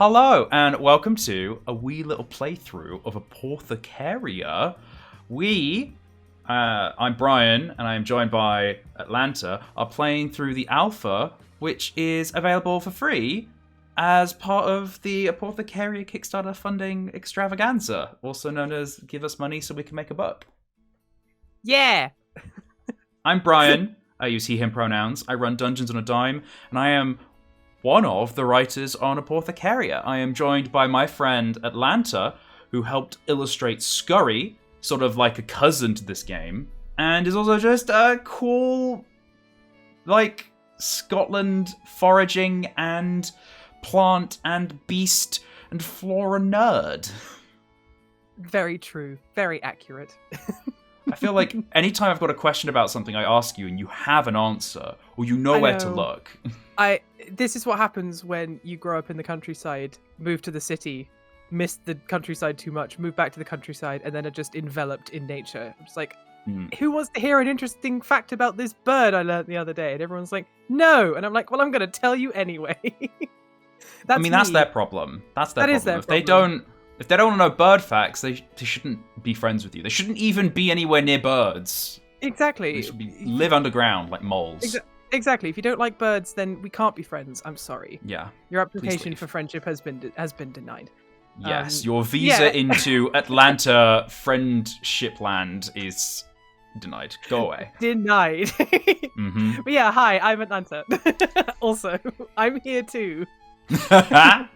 Hello, and welcome to a wee little playthrough of Apawthecaria. I'm Brian, and I am joined by Atlanta, are playing through the alpha, which is available for free as part of the Apawthecaria Kickstarter funding extravaganza, also known as Give Us Money So We Can Make a Buck. Yeah! I'm Brian. I use he, him pronouns. I run Dungeons on a Dime, and I am one of the writers on Apawthecaria. I am joined by my friend Atlanta, who helped illustrate Scurry, sort of like a cousin to this game, and is also just a cool, like, Scotland foraging and plant and beast and flora nerd. Very true. Very accurate. I feel like anytime I've got a question about something, I ask you and you have an answer, or you know where to look. This is what happens when you grow up in the countryside, move to the city, miss the countryside too much, move back to the countryside, and then are just enveloped in nature. I'm just like, who wants to hear an interesting fact about this bird I learned the other day? And everyone's like, no. And I'm like, well, I'm going to tell you anyway. That's their problem. That's their problem. Is their If they don't want to know bird facts, they shouldn't be friends with you. They shouldn't even be anywhere near birds. Exactly. They should live underground like moles. Exactly. If you don't like birds, then we can't be friends. I'm sorry. Yeah. Your application for friendship has been denied. Yes, your visa into Atlanta friendship land is denied. Go away. Denied. Mm-hmm. But yeah, hi, I'm Atlanta. Also, I'm here too. I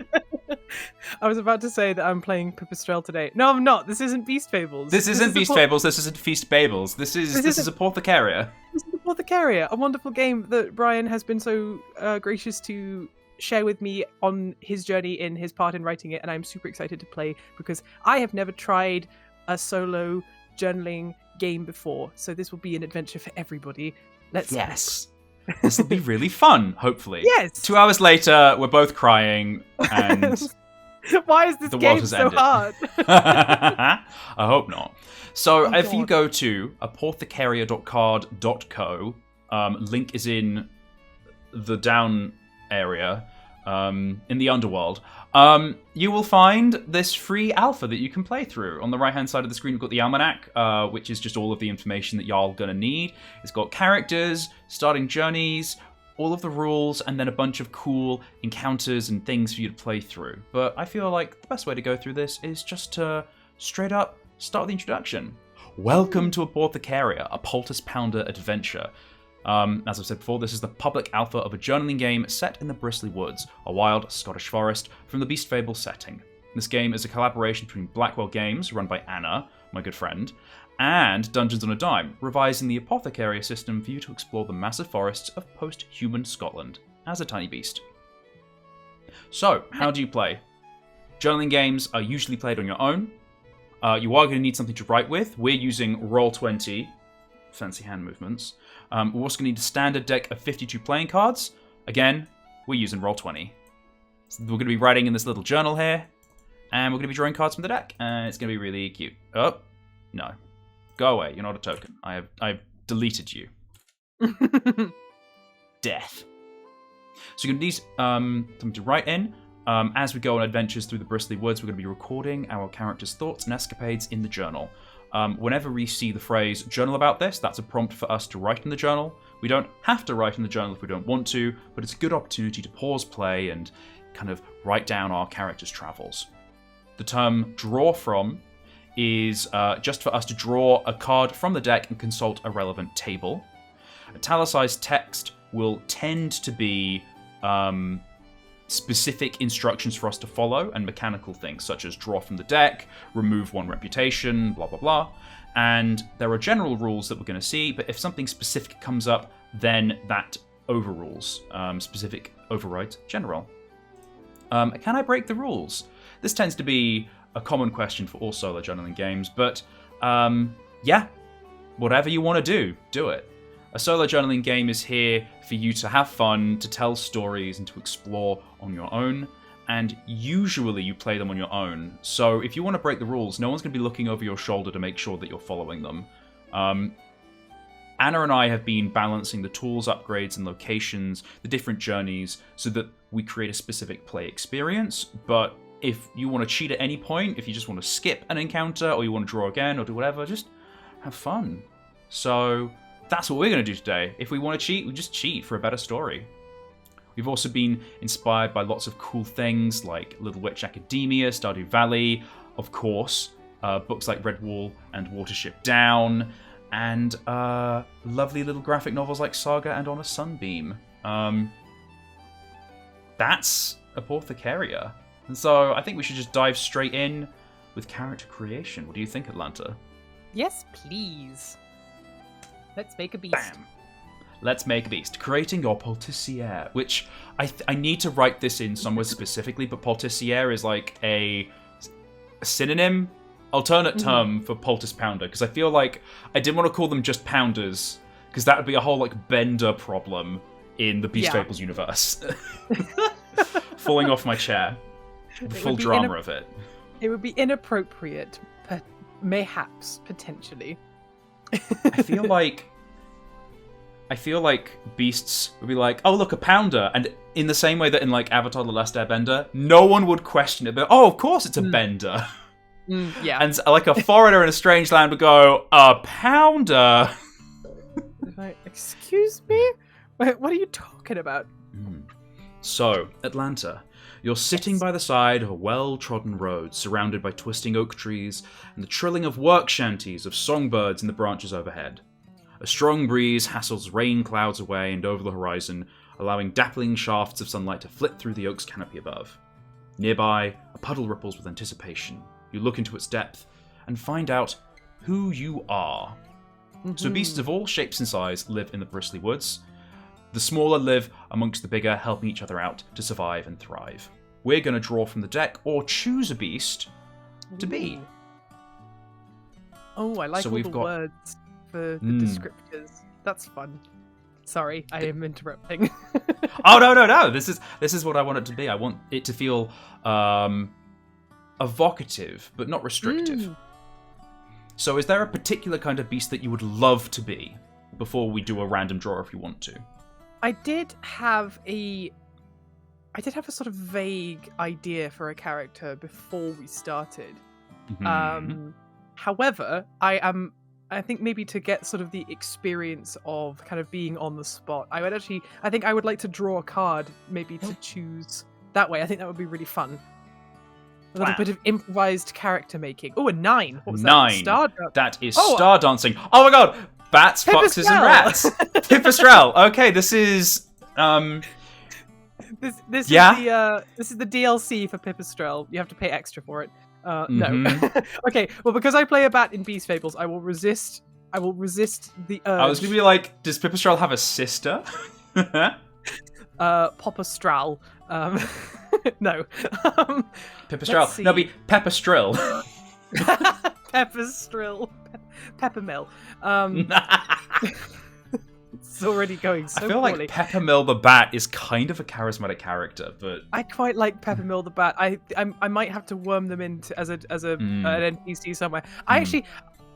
was about to say that I'm playing Pipistrelle today. No, I'm not. This isn't Beast Fables. This isn't Beast Fables. This isn't Feast Fables. This is Apawthecaria. This is Apawthecaria, a wonderful game that Brian has been so gracious to share with me on his journey in his part in writing it, and I'm super excited to play because I have never tried a solo journaling game before, so this will be an adventure for everybody. Yes. This will be really fun, hopefully. Yes! 2 hours later, we're both crying, and why is this game so hard? I hope not. So if you go to apawthecaria.card.co, link is in the down area, in the underworld, you will find this free alpha that you can play through. On the right-hand side of the screen, we've got the almanac, which is just all of the information that y'all are going to need. It's got characters, starting journeys, all of the rules, and then a bunch of cool encounters and things for you to play through. But I feel like the best way to go through this is just to straight up start with the introduction. Welcome to Apawthecaria, a Poulticepounder Adventure. As I've said before, this is the public alpha of a journaling game set in the Bristley Woods, a wild Scottish forest from the Beast Fables setting. This game is a collaboration between Blackwell Games, run by Anna, my good friend, and Dungeons on a Dime, revising the Apawthecaria system for you to explore the massive forests of post-human Scotland as a tiny beast. So, how do you play? Journaling games are usually played on your own. You are going to need something to write with. We're using Roll20, fancy hand movements. We're also going to need a standard deck of 52 playing cards. Again, we're using Roll20. So we're going to be writing in this little journal here, and we're going to be drawing cards from the deck, and it's going to be really cute. Oh, no. Go away, you're not a token. I've deleted you. Death. So you're going to need something to write in. As we go on adventures through the Bristley Woods, we're going to be recording our characters' thoughts and escapades in the journal. Whenever we see the phrase journal about this, that's a prompt for us to write in the journal. We don't have to write in the journal if we don't want to, but it's a good opportunity to pause play and kind of write down our character's travels. The term draw from is just for us to draw a card from the deck and consult a relevant table. Italicized text will tend to be specific instructions for us to follow and mechanical things such as draw from the deck, remove 1 reputation, blah blah blah. And there are general rules that we're going to see, but if something specific comes up, then that overrules. Specific overrides general. Can I break the rules? This tends to be a common question for all solo journaling games, but yeah, whatever you want to do it. A solo journaling game is here for you to have fun, to tell stories, and to explore on your own. And usually you play them on your own. So if you want to break the rules, no one's going to be looking over your shoulder to make sure that you're following them. Anna and I have been balancing the tools, upgrades, and locations, the different journeys, so that we create a specific play experience. But if you want to cheat at any point, if you just want to skip an encounter, or you want to draw again, or do whatever, just have fun. So that's what we're going to do today. If we want to cheat, we just cheat for a better story. We've also been inspired by lots of cool things like Little Witch Academia, Stardew Valley, of course, books like Redwall and Watership Down, and lovely little graphic novels like Saga and On a Sunbeam. That's Apawthecaria. And so I think we should just dive straight in with character creation. What do you think, Atlanta? Yes, please. Let's make a beast. Bam. Let's make a beast. Creating your Poulticepounder, which I need to write this in somewhere specifically, but Poulticepounder is like a synonym, alternate term for Poulticepounder, because I feel like I didn't want to call them just pounders, because that would be a whole like bender problem in the Beast Fables universe. Falling off my chair. The full drama of it. It would be inappropriate, mayhaps, potentially. I feel like beasts would be like, oh, look, a pounder. And in the same way that in like Avatar The Last Airbender, no one would question it, but oh, of course it's a bender. Yeah. And like a foreigner in a strange land would go, a pounder. Like, excuse me? What are you talking about? So, Atlanta, you're sitting by the side of a well-trodden road surrounded by twisting oak trees and the trilling of work shanties of songbirds in the branches overhead. A strong breeze hassles rain clouds away and over the horizon, allowing dappling shafts of sunlight to flit through the oak's canopy above. Nearby, a puddle ripples with anticipation. You look into its depth and find out who you are. So beasts of all shapes and size live in the Bristley Woods. The smaller live amongst the bigger, helping each other out to survive and thrive. We're going to draw from the deck or choose a beast to be. Oh, I like all the words for the descriptors. That's fun. Sorry, I am interrupting. Oh, no. This is what I want it to be. I want it to feel evocative, but not restrictive. So is there a particular kind of beast that you would love to be before we do a random draw if you want to? I did have a sort of vague idea for a character before we started. However, I think maybe to get sort of the experience of kind of being on the spot, I think I would like to draw a card maybe to choose that way. I think that would be really fun. A little bit of improvised character making. Oh, a 9. What was 9. That? That is star dancing. Oh my god! Bats, foxes, and rats. Pipistrel. Okay, this is This is the DLC for Pipistrel. You have to pay extra for it. No. Okay, well, because I play a bat in Beast Fables, I will resist the urge. I was gonna be like, does Pipistrel have a sister? Popastral. No. Pipistrel. No, be Pepperstrill. Pepperstrill. Peppermill. It's already going so I feel poorly. like Peppermill the Bat is kind of a charismatic character, but I quite like Peppermill the Bat. I might have to worm them into as an NPC somewhere. I actually,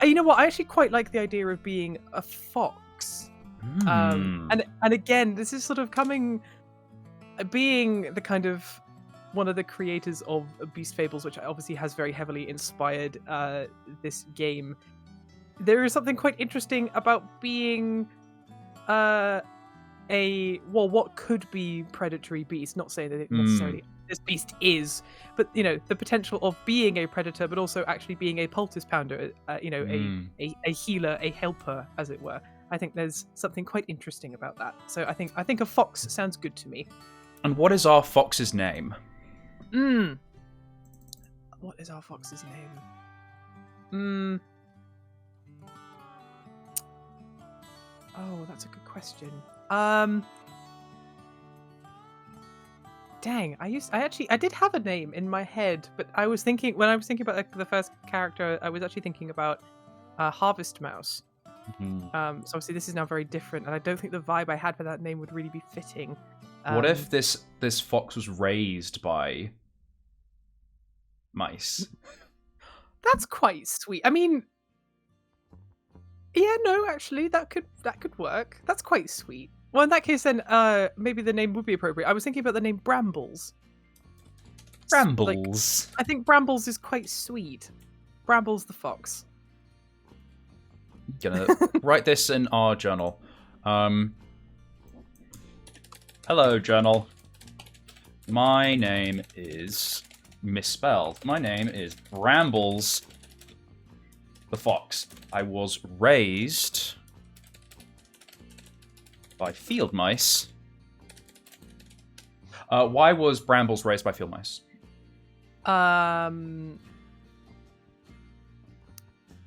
you know what? I actually quite like the idea of being a fox. And again, this is sort of being the kind of one of the creators of Beast Fables, which obviously has very heavily inspired this game. There is something quite interesting about being what could be predatory beast. Not saying that it necessarily this beast is, but you know, the potential of being a predator, but also actually being a Poulticepounder. A healer, a helper, as it were. I think there's something quite interesting about that. So I think a fox sounds good to me. And what is our fox's name? What is our fox's name? Oh, that's a good question. Dang, I did have a name in my head, but when I was thinking about like, the first character, I was actually thinking about Harvest Mouse. So obviously this is now very different, and I don't think the vibe I had for that name would really be fitting. What if this fox was raised by mice? That's quite sweet. I mean, Yeah, no, actually, that could work. That's quite sweet. Well, in that case, then maybe the name would be appropriate. I was thinking about the name Brambles. Brambles. I think Brambles is quite sweet. Brambles the fox. Gonna write this in our journal. Hello, journal. My name is misspelled. My name is Brambles the fox. I was raised by field mice. Why was Brambles raised by field mice?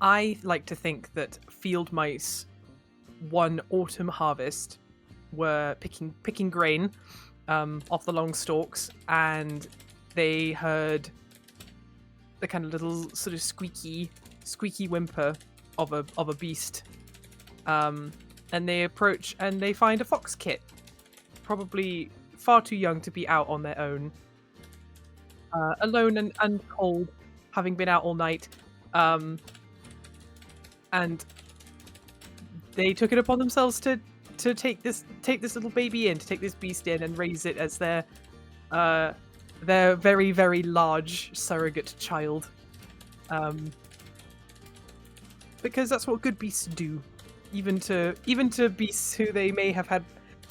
I like to think that field mice, one autumn harvest, were picking grain off the long stalks, and they heard the kind of little sort of squeaky whimper of a beast, and they approach and they find a fox kit, probably far too young to be out on their own, alone and cold, having been out all night. And they took it upon themselves to take this little baby in, to take this beast in and raise it as their very, very large surrogate child. Because that's what good beasts do, even to beasts who they may have had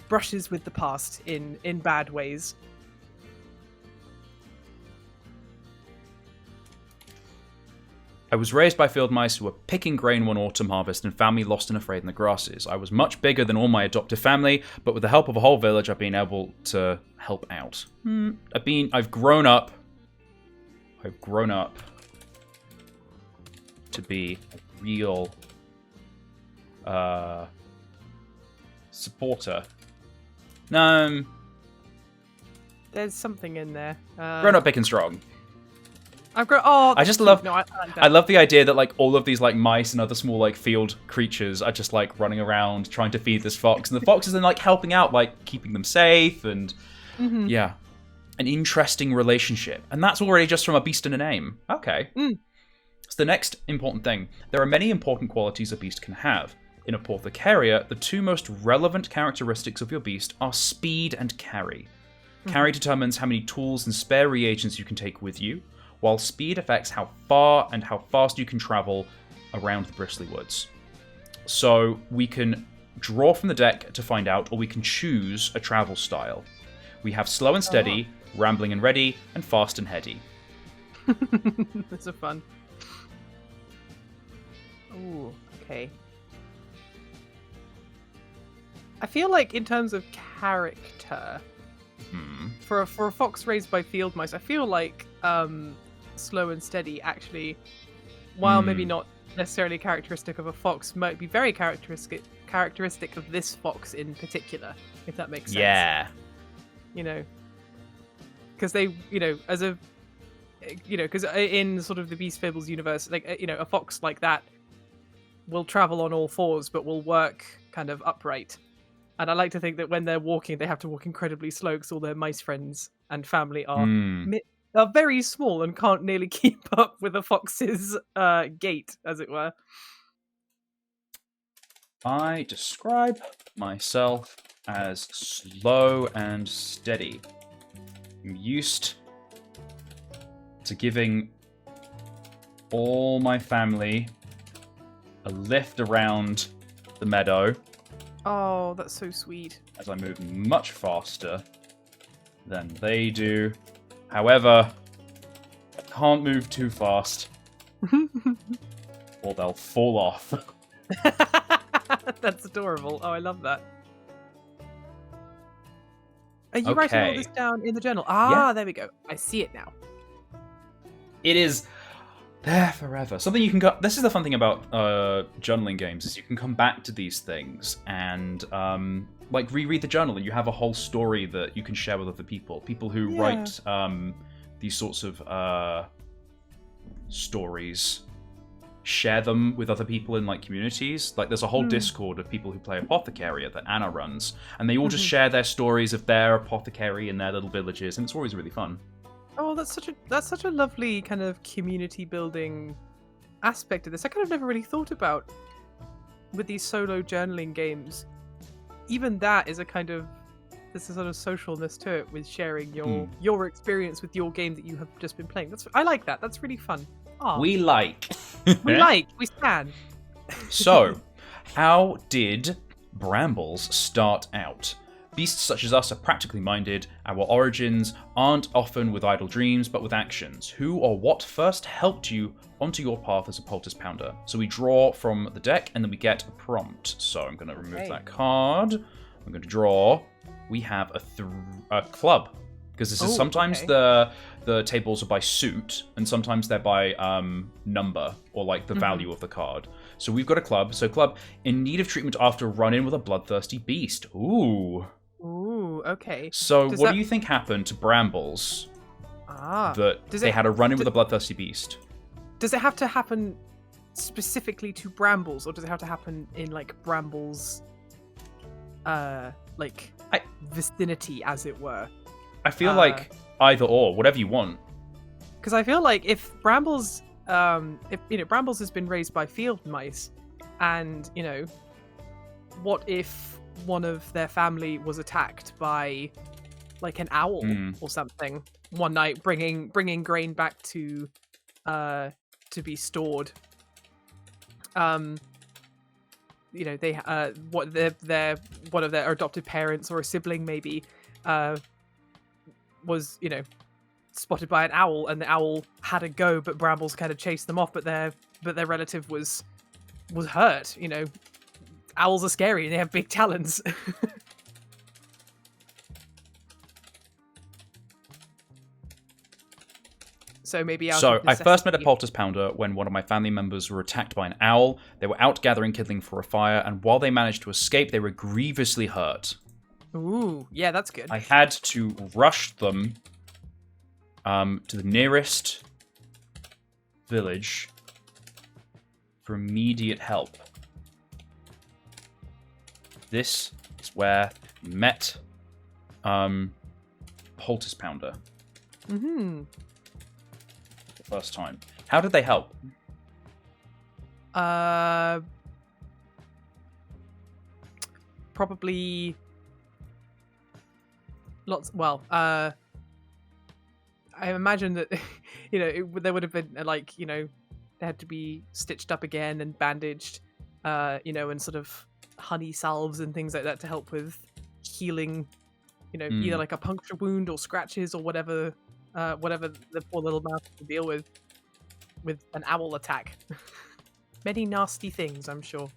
brushes with the past in bad ways. I was raised by field mice who were picking grain one autumn harvest and found me lost and afraid in the grasses. I was much bigger than all my adoptive family, but with the help of a whole village, I've been able to help out. I've grown up to be a real supporter. No. There's something in there. Grown up big and strong. I've grown. Oh, I just love. No, I like that. I love the idea that like all of these like mice and other small like field creatures are just like running around trying to feed this fox, and the fox is then like helping out, like keeping them safe, and yeah, an interesting relationship, and that's already just from a beast and a name. Okay. So the next important thing: there are many important qualities a beast can have. In Apawthecaria, the two most relevant characteristics of your beast are speed and carry. Carry determines how many tools and spare reagents you can take with you, while speed affects how far and how fast you can travel around the Bristley Woods. So we can draw from the deck to find out, or we can choose a travel style. We have slow and steady, rambling and ready, and fast and heady. That's so fun. Ooh, okay. I feel like in terms of character, for a fox raised by field mice, I feel like slow and steady actually, while maybe not necessarily characteristic of a fox, might be very characteristic of this fox in particular, if that makes sense. Yeah. You know, because they, as a, because in sort of the Beast Fables universe, like, a fox like that will travel on all fours, but will work kind of upright. And I like to think that when they're walking, they have to walk incredibly slow because all their mice friends and family are very small and can't nearly keep up with a fox's gait, as it were. I describe myself as slow and steady. I'm used to giving all my family a lift around the meadow. Oh, that's so sweet. As I move much faster than they do. However, I can't move too fast or they'll fall off. That's adorable. Oh, I love that. Are you writing all this down in the journal? Yeah. There we go. I see it now. It is there forever. Something you can go. This is the fun thing about journaling games is you can come back to these things and like reread the journal, and you have a whole story that you can share with other people. People who write these sorts of stories share them with other people in like communities. Like there's a whole Discord of people who play Apawthecaria that Anna runs, and they all just share their stories of their apothecary in their little villages, and it's always really fun. Oh, that's such a lovely kind of community building aspect of this. I kind of never really thought about with these solo journaling games, even that is a kind of, there's a sort of socialness to it with sharing your experience with your game that you have just been playing. I like that. That's really fun. Aww. We stand. So, how did Brambles start out? Beasts such as us are practically minded. Our origins aren't often with idle dreams, but with actions. Who or what first helped you onto your path as a Poulticepounder? So we draw from the deck, and then we get a prompt. So I'm going to remove that card. I'm going to draw. We have a club, because this is sometimes the tables are by suit, and sometimes they're by number, or like the value of the card. So we've got a club. So club, in need of treatment after a run-in with a bloodthirsty beast. Ooh, okay. So what do you think happened to Brambles? They had a run-in with a bloodthirsty beast. Does it have to happen specifically to Brambles, or does it have to happen in like Brambles, vicinity, as it were? I feel like either or, whatever you want. Because I feel like if Brambles, Brambles has been raised by field mice, and what if one of their family was attacked by like an owl or something one night, bringing grain back to be stored. They what their one of their adopted parents or a sibling maybe was spotted by an owl, and the owl had a go, but Brambles kind of chased them off, but their relative was hurt. Owls are scary and they have big talons. So maybe I first met a Poulticepounder when one of my family members were attacked by an owl. They were out gathering kindling for a fire, and while they managed to escape, they were grievously hurt. Ooh, yeah, that's good. I had to rush them to the nearest village for immediate help. This is where we met Poulticepounder. Mm-hmm. The first time. How did they help? Probably lots. Well, I imagine that there would have been they had to be stitched up again and bandaged, and sort of honey salves and things like that to help with healing, either like a puncture wound or scratches or whatever the poor little mouse had to deal with an owl attack. Many nasty things, I'm sure.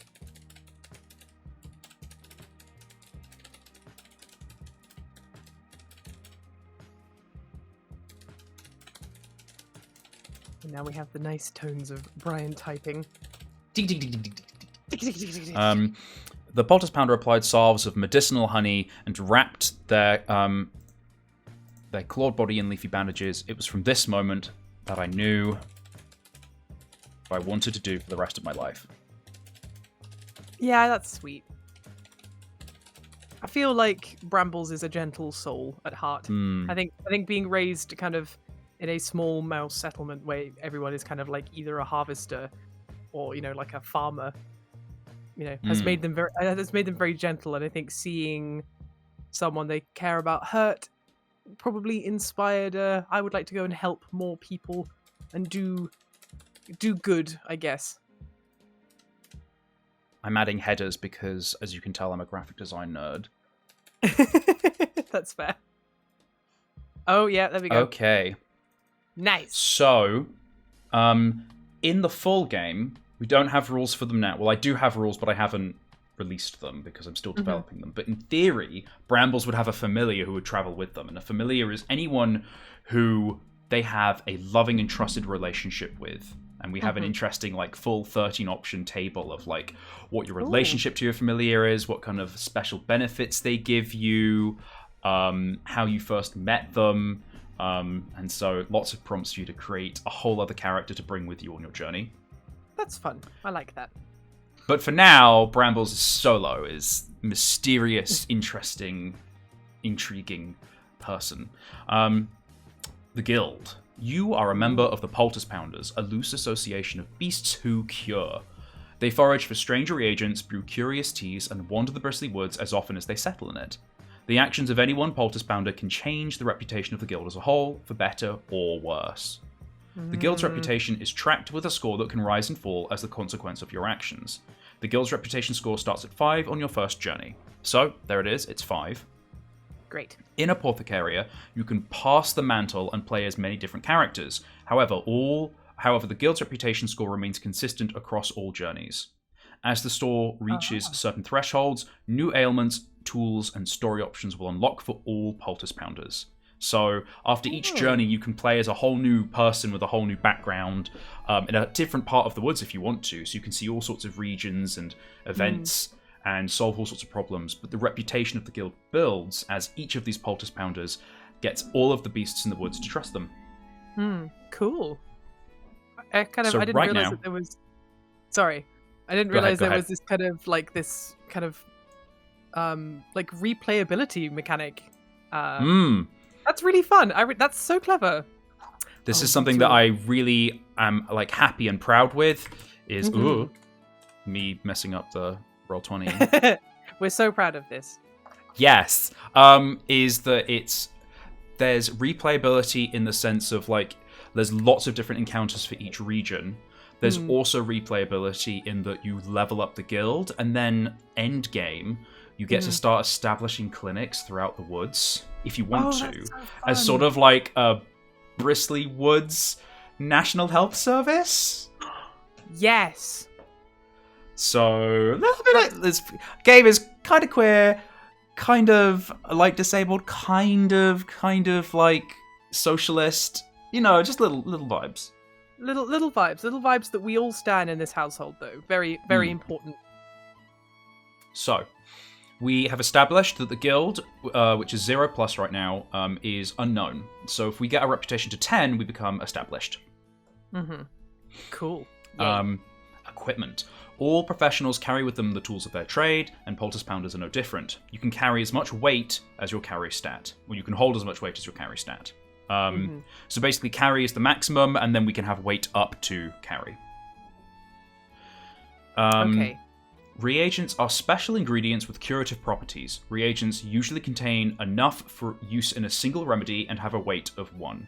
And now we have the nice tones of Brian typing. The Poulticepounder applied salves of medicinal honey and wrapped their clawed body in leafy bandages. It was from this moment that I knew what I wanted to do for the rest of my life. Yeah, that's sweet. I feel like Brambles is a gentle soul at heart. I think being raised kind of in a small mouse settlement where everyone is kind of like either a harvester or like a farmer, has made them very gentle. And I think seeing someone they care about hurt probably inspired I would like to go and help more people and do good, I guess. I'm adding headers because, as you can tell, I'm a graphic design nerd. That's fair. Oh yeah, there we go. Okay. Nice. So, in the full game, we don't have rules for them now. Well, I do have rules, but I haven't released them because I'm still developing them. But in theory, Brambles would have a familiar who would travel with them. And a familiar is anyone who they have a loving and trusted relationship with. And we have an interesting, full 13-option table of, what your relationship to your familiar is, what kind of special benefits they give you, how you first met them. And so lots of prompts for you to create a whole other character to bring with you on your journey. That's fun. I like that. But for now, Brambles is solo, is mysterious, interesting, intriguing person. The Guild. You are a member of the Poulticepounders, a loose association of beasts who cure. They forage for strange reagents, brew curious teas, and wander the Bristley Woods as often as they settle in it. The actions of any one Poulticepounder can change the reputation of the guild as a whole, for better or worse. The guild's reputation is tracked with a score that can rise and fall as the consequence of your actions. The guild's reputation score starts at 5 on your first journey. So, there it is, it's 5. Great. In Apawthecaria, you can pass the mantle and play as many different characters. However, the guild's reputation score remains consistent across all journeys. As the store reaches certain thresholds, new ailments, tools, and story options will unlock for all Poulticepounders. So after each journey, you can play as a whole new person with a whole new background in a different part of the woods if you want to. So you can see all sorts of regions and events and solve all sorts of problems. But the reputation of the guild builds as each of these Poulticepounders gets all of the beasts in the woods to trust them. Cool. I didn't right realize now, that there was... Sorry. I didn't Go ahead, realize go there ahead. was this kind of replayability mechanic. That's really fun. That's so clever. This is something that I really am happy and proud with. Is me messing up the roll 20. We're so proud of this. Yes, is that there's replayability in the sense of there's lots of different encounters for each region. There's also replayability in that you level up the guild, and then end game, you get to start establishing clinics throughout the woods if you want to, so as sort of like a Bristley Woods National Health Service. Yes. So a little bit of this game is kind of queer, kind of like disabled, kind of like socialist. Just little vibes. Little vibes that we all stand in this household, though. Very, very important. So, we have established that the guild, which is 0+ right now, is unknown. So if we get our reputation to 10, we become established. Cool. Equipment. All professionals carry with them the tools of their trade, and Poulticepounders are no different. You can carry as much weight as your carry stat, or you can hold as much weight as your carry stat. So basically carry is the maximum, and then we can have weight up to carry. Okay. Reagents are special ingredients with curative properties. Reagents usually contain enough for use in a single remedy and have a weight of 1.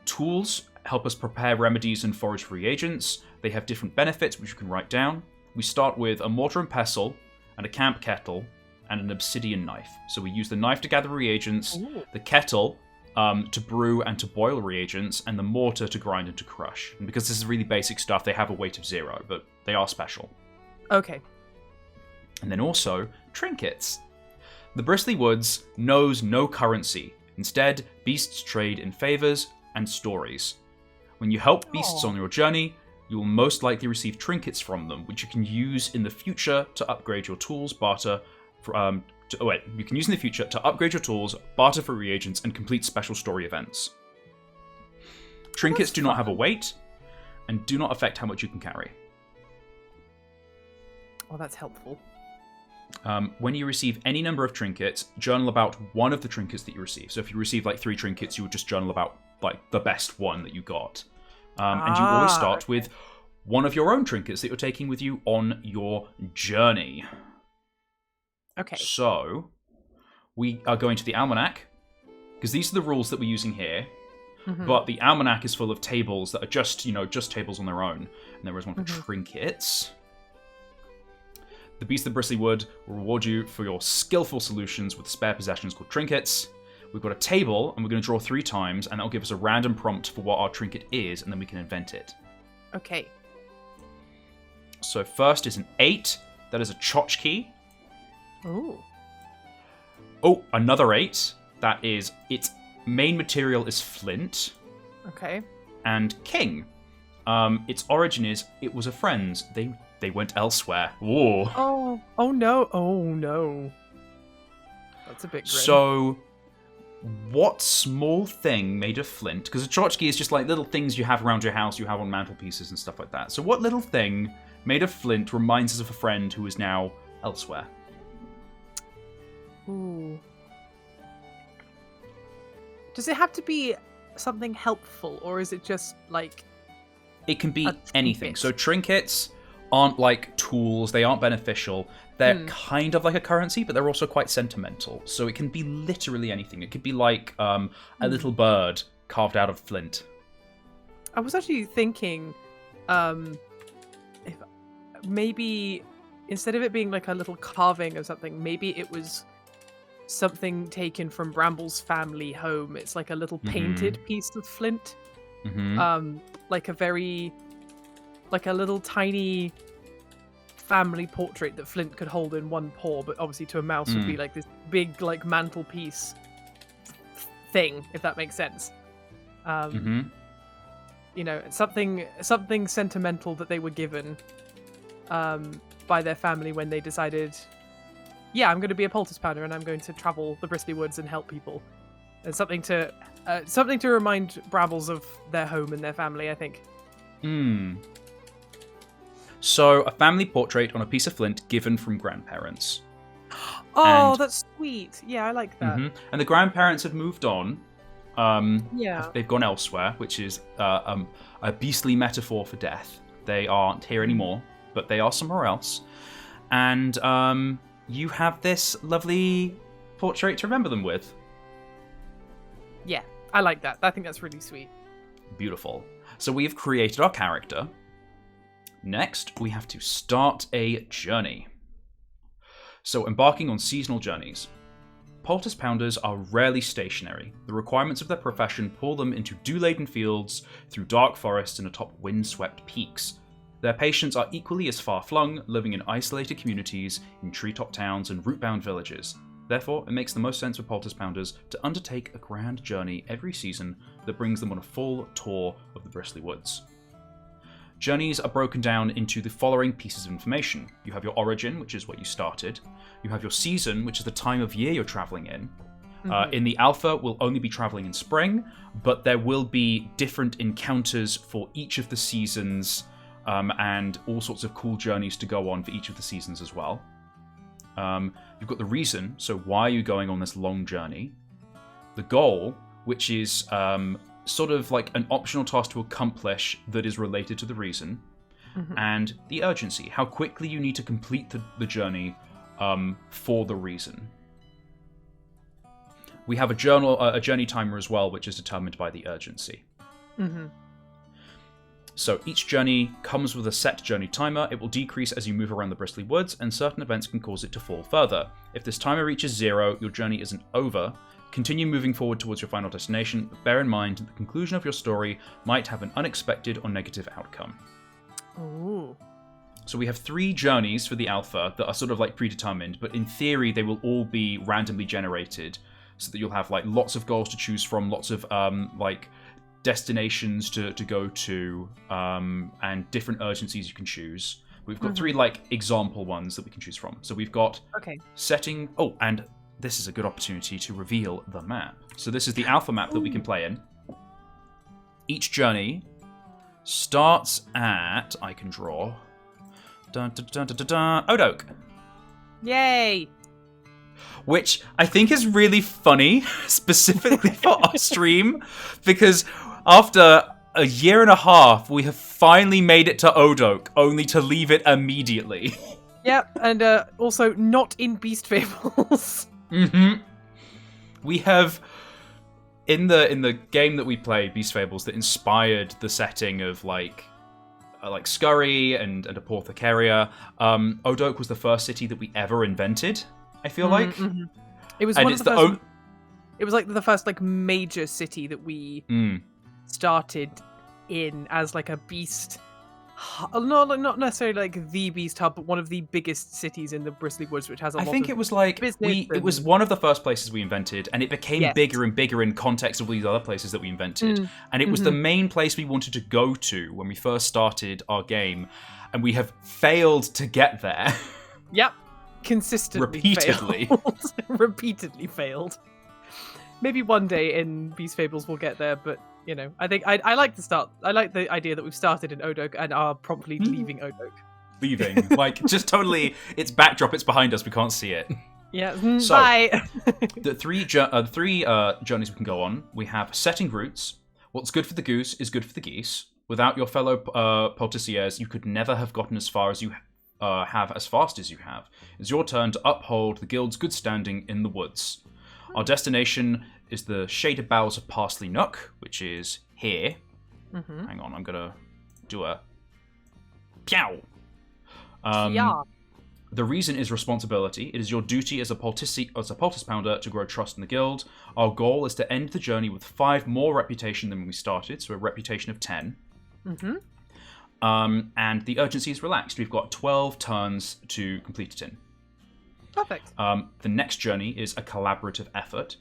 Tools help us prepare remedies and forage for reagents. They have different benefits, which you can write down. We start with a mortar and pestle, and a camp kettle, and an obsidian knife. So we use the knife to gather reagents, the kettle to brew and to boil reagents, and the mortar to grind and to crush. And because this is really basic stuff, they have a weight of 0, but they are special. Okay. And then also, trinkets. The Bristley Woods knows no currency. Instead, beasts trade in favors and stories. When you help beasts on your journey, you will most likely receive trinkets from them, which you can use in the future to upgrade your tools, barter for, you can use in the future to upgrade your tools, barter for reagents, and complete special story events. Trinkets do not have a weight, and do not affect how much you can carry. Oh, that's helpful. When you receive any number of trinkets, journal about one of the trinkets that you receive. So if you receive 3 trinkets, you would just journal about the best one that you got. And you always start with one of your own trinkets that you're taking with you on your journey. Okay. So we are going to the almanac, because these are the rules that we're using here. But the almanac is full of tables that are just tables on their own. And there is one for trinkets. The Beast of Bristley Wood will reward you for your skillful solutions with spare possessions called trinkets. We've got a table, and we're going to draw 3 times, and that'll give us a random prompt for what our trinket is, and then we can invent it. Okay. So first is an 8. That is a tchotchke. Ooh. Oh, another 8. That is, its main material is flint. Okay. And king. Its origin is, it was a friend's. They went elsewhere. Ooh. Oh no. That's a bit grim. So, what small thing made of flint, because a tchotchke is just little things you have around your house, you have on mantelpieces and stuff like that. So what little thing made of flint reminds us of a friend who is now elsewhere? Ooh. Does it have to be something helpful, or is it just It can be A anything. trinket. So trinkets aren't like tools. They aren't beneficial. They're kind of like a currency, but they're also quite sentimental. So it can be literally anything. It could be like a little bird carved out of flint. I was actually thinking, if maybe instead of it being like a little carving of something, maybe it was something taken from Bramble's family home. It's like a little painted piece of flint, like a little tiny family portrait that Flint could hold in one paw, but obviously to a mouse would be like this big like mantelpiece thing, if that makes sense. You know, something sentimental that they were given by their family when they decided, yeah, I'm going to be a Poulticepounder and I'm going to travel the Bristley Woods and help people. And something to remind Brambles of their home and their family, I think. So, a family portrait on a piece of flint given from grandparents. Oh, that's sweet. Yeah, I like that. And the grandparents have moved on. Yeah. They've gone elsewhere, which is a beastly metaphor for death. They aren't here anymore, but they are somewhere else. And you have this lovely portrait to remember them with. Yeah, I like that. I think that's really sweet. Beautiful. So we've created our character. Next, we have to start a journey. So, embarking on seasonal journeys. Poulticepounders are rarely stationary. The requirements of their profession pull them into dew-laden fields, through dark forests and atop wind-swept peaks. Their patients are equally as far-flung, living in isolated communities, in treetop towns and route-bound villages. Therefore, it makes the most sense for Poulticepounders to undertake a grand journey every season that brings them on a full tour of the Bristley Woods. Journeys are broken down into the following pieces of information. You have your origin, which is where you started. You have your season, which is the time of year you're traveling in. In the Alpha, we'll only be traveling in spring, but there will be different encounters for each of the seasons, and all sorts of cool journeys to go on for each of the seasons as well. You've got the reason, so why are you going on this long journey? The goal, which is sort of like an optional task to accomplish that is related to the reason, and the urgency, how quickly you need to complete the journey for the reason. We have a journey timer as well, which is determined by the urgency. So each journey comes with a set journey timer. It will decrease as you move around the Bristley Woods, and certain events can cause it to fall further. If this timer reaches 0, your journey isn't over. Continue moving forward towards your final destination, but bear in mind that the conclusion of your story might have an unexpected or negative outcome. Ooh. So we have 3 journeys for the Alpha that are sort of like predetermined, but in theory they will all be randomly generated, so that you'll have like lots of goals to choose from, lots of like destinations to go to, and different urgencies you can choose. We've got 3 like example ones that we can choose from. So we've got setting. Oh, and this is a good opportunity to reveal the map. So this is the Alpha map that we can play in. Each journey starts at, I can draw, Odoak. Yay! Which I think is really funny, specifically for our stream, because after a year and a half, we have finally made it to Odoak, only to leave it immediately. Yep, and also not in Beast Fables. We have, in the game that we played, Beast Fables, that inspired the setting of like Scurry and Apawthecaria. Odoak was the first city that we ever invented, I feel like. It was it was like the first like major city that we started in as like a beast. Not necessarily like the beast hub, but one of the biggest cities in the Bristley Woods, which has a lot of I think it was like it was one of the first places we invented, and it became bigger and bigger in context of all these other places that we invented. And it was the main place we wanted to go to when we first started our game, and we have failed to get there. Yep. Consistently repeatedly failed. Repeatedly failed. Maybe one day in Beast Fables we'll get there, but you know, I think I like the idea that we've started in Odoak and are promptly leaving Odoak. Leaving, like just totally, it's backdrop, it's behind us, we can't see it. Yeah. So, bye. the three journeys we can go on. We have setting routes. What's good for the goose is good for the geese. Without your fellow Poulticiers, you could never have gotten as far as you have as fast as you have. It's your turn to uphold the guild's good standing in the woods. Our destination is the shaded boughs of Parsley Nook, which is here. Hang on, I'm going to do a... Pew! The reason is responsibility. It is your duty as a Poulticepounder to grow trust in the guild. Our goal is to end the journey with 5 more reputation than when we started, so a reputation of 10. And the urgency is relaxed. We've got 12 turns to complete it in. Perfect. The next journey is a collaborative effort.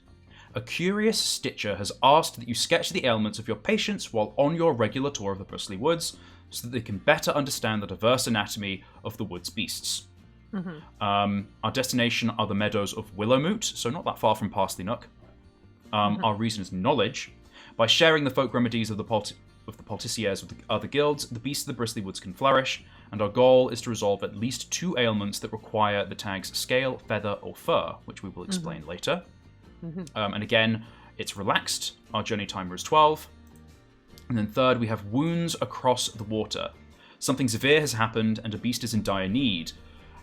A curious stitcher has asked that you sketch the ailments of your patients while on your regular tour of the Bristley Woods, so that they can better understand the diverse anatomy of the woods beasts. Our destination are the meadows of Willowmoot, so not that far from Parsley Nook. Our reason is knowledge. By sharing the folk remedies of the Poulticiers with the other guilds, the beasts of the Bristley Woods can flourish, and our goal is to resolve at least 2 ailments that require the tags scale, feather, or fur, which we will explain later. And again, it's relaxed. Our journey timer is 12. And then third, we have wounds across the water. Something severe has happened, and a beast is in dire need.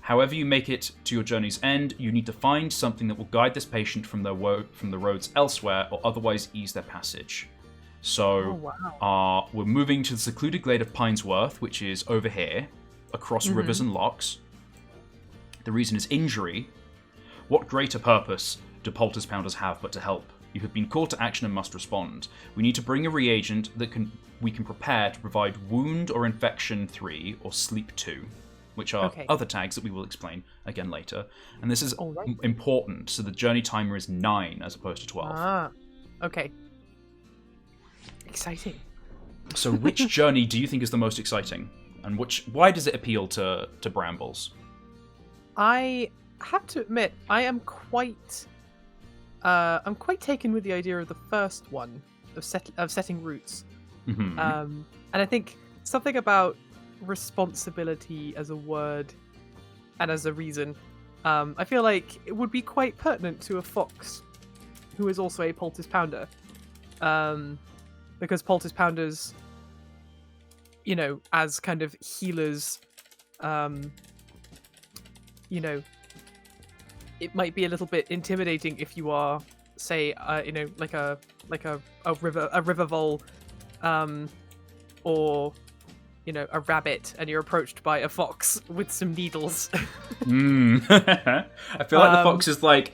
However you make it to your journey's end, you need to find something that will guide this patient from the roads elsewhere, or otherwise ease their passage. So we're moving to the secluded glade of Pinesworth, which is over here, across rivers and lochs. The reason is injury. What greater purpose do Poulticepounders have but to help? You have been called to action and must respond. We need to bring a reagent that we can prepare to provide wound or infection 3 or sleep 2, which are other tags that we will explain again later. And this is important, so the journey timer is 9 as opposed to 12. Ah, okay. Exciting. So which journey do you think is the most exciting? And why does it appeal to Brambles? I have to admit, I'm quite taken with the idea of the first one, of setting roots. And I think something about responsibility as a word and as a reason, I feel like it would be quite pertinent to a fox who is also a Poulticepounder. Because Poulticepounders, as kind of healers, it might be a little bit intimidating if you are, say, like a river vole, or a rabbit, and you're approached by a fox with some needles. I feel like the fox is like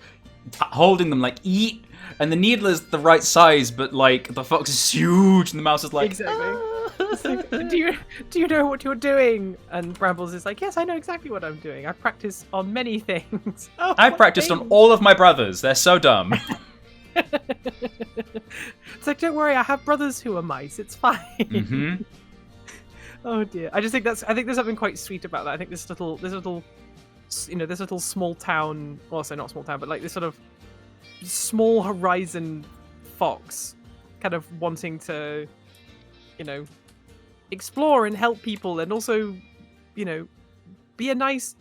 holding them, like eat, and the needle is the right size, but like the fox is huge, and the mouse is like exactly. It's like, do you know what you're doing? And Brambles is like, yes, I know exactly what I'm doing. I've practiced on many things. I've practiced on all of my brothers. They're so dumb. It's like, don't worry, I have brothers who are mice. It's fine. Oh dear. I think there's something quite sweet about that. I think this little small town, well, so not small town, but like this sort of small horizon fox kind of wanting to, explore and help people, and also, be a nice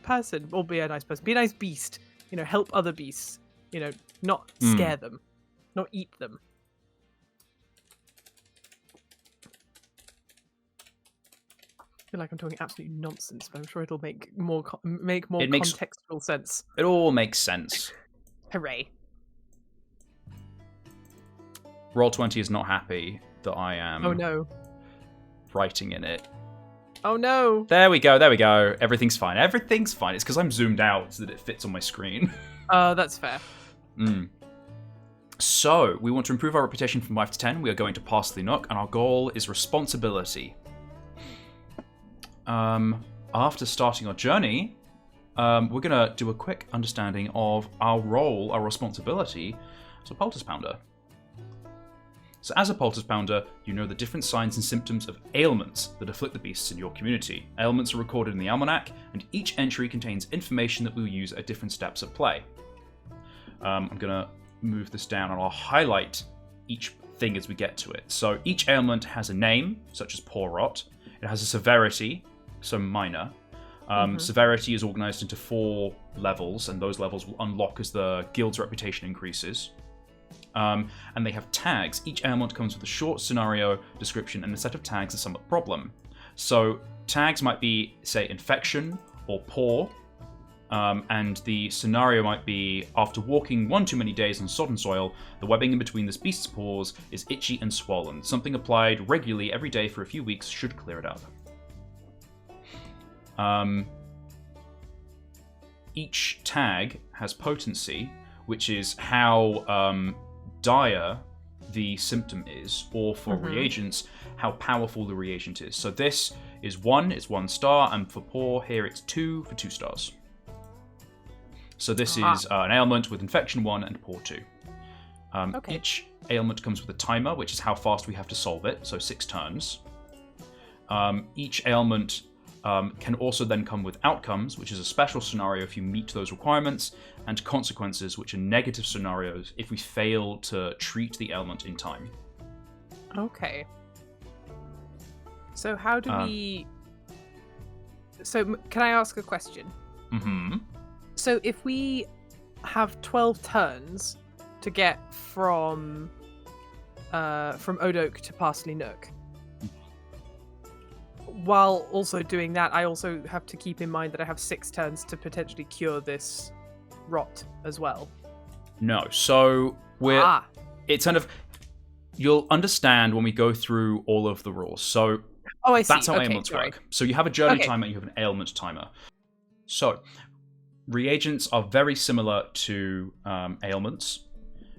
person, or be a nice beast, help other beasts, not scare them, not eat them. I feel like I'm talking absolute nonsense, but I'm sure it'll make more contextual sense. It all makes sense. Hooray. Roll20 is not happy that I am writing in it. Oh no. There we go. Everything's fine. It's because I'm zoomed out so that it fits on my screen. That's fair. So, we want to improve our reputation from 5 to 10. We are going to Parsley Nook, and our goal is responsibility. After starting our journey, we're going to do a quick understanding of our role, our responsibility as a Poulticepounder. So as a Poulticepounder, you know the different signs and symptoms of ailments that afflict the beasts in your community. Ailments are recorded in the almanac, and each entry contains information that we'll use at different steps of play. I'm going to move this down, and I'll highlight each thing as we get to it. So each ailment has a name, such as paw rot. It has a severity, so minor. Severity is organized into 4 levels, and those levels will unlock as the guild's reputation increases. And they have tags. Each ailment comes with a short scenario description and a set of tags that sum up the problem. So tags might be, say, infection or poor, and the scenario might be, after walking 1 too many days on sodden soil, the webbing in between this beast's paws is itchy and swollen. Something applied regularly every day for a few weeks should clear it up. Each tag has potency, which is how dire the symptom is, or for reagents, how powerful the reagent is. So this is 1, it's 1 star, and for poor, here it's 2 for 2 stars. So this is an ailment with infection 1 and poor 2. Each ailment comes with a timer, which is how fast we have to solve it, so 6 turns. Each ailment can also then come with outcomes, which is a special scenario if you meet those requirements, and consequences, which are negative scenarios if we fail to treat the ailment in time. Okay. So how do we... So can I ask a question? Mm-hmm. So if we have 12 turns to get from Odoak to Parsley Nook, while also doing that, I also have to keep in mind that I have 6 turns to potentially cure this rot as well. No, so it's kind of, you'll understand when we go through all of the rules. So I see. That's how ailments work. So you have a journey timer and you have an ailment timer. So reagents are very similar to ailments.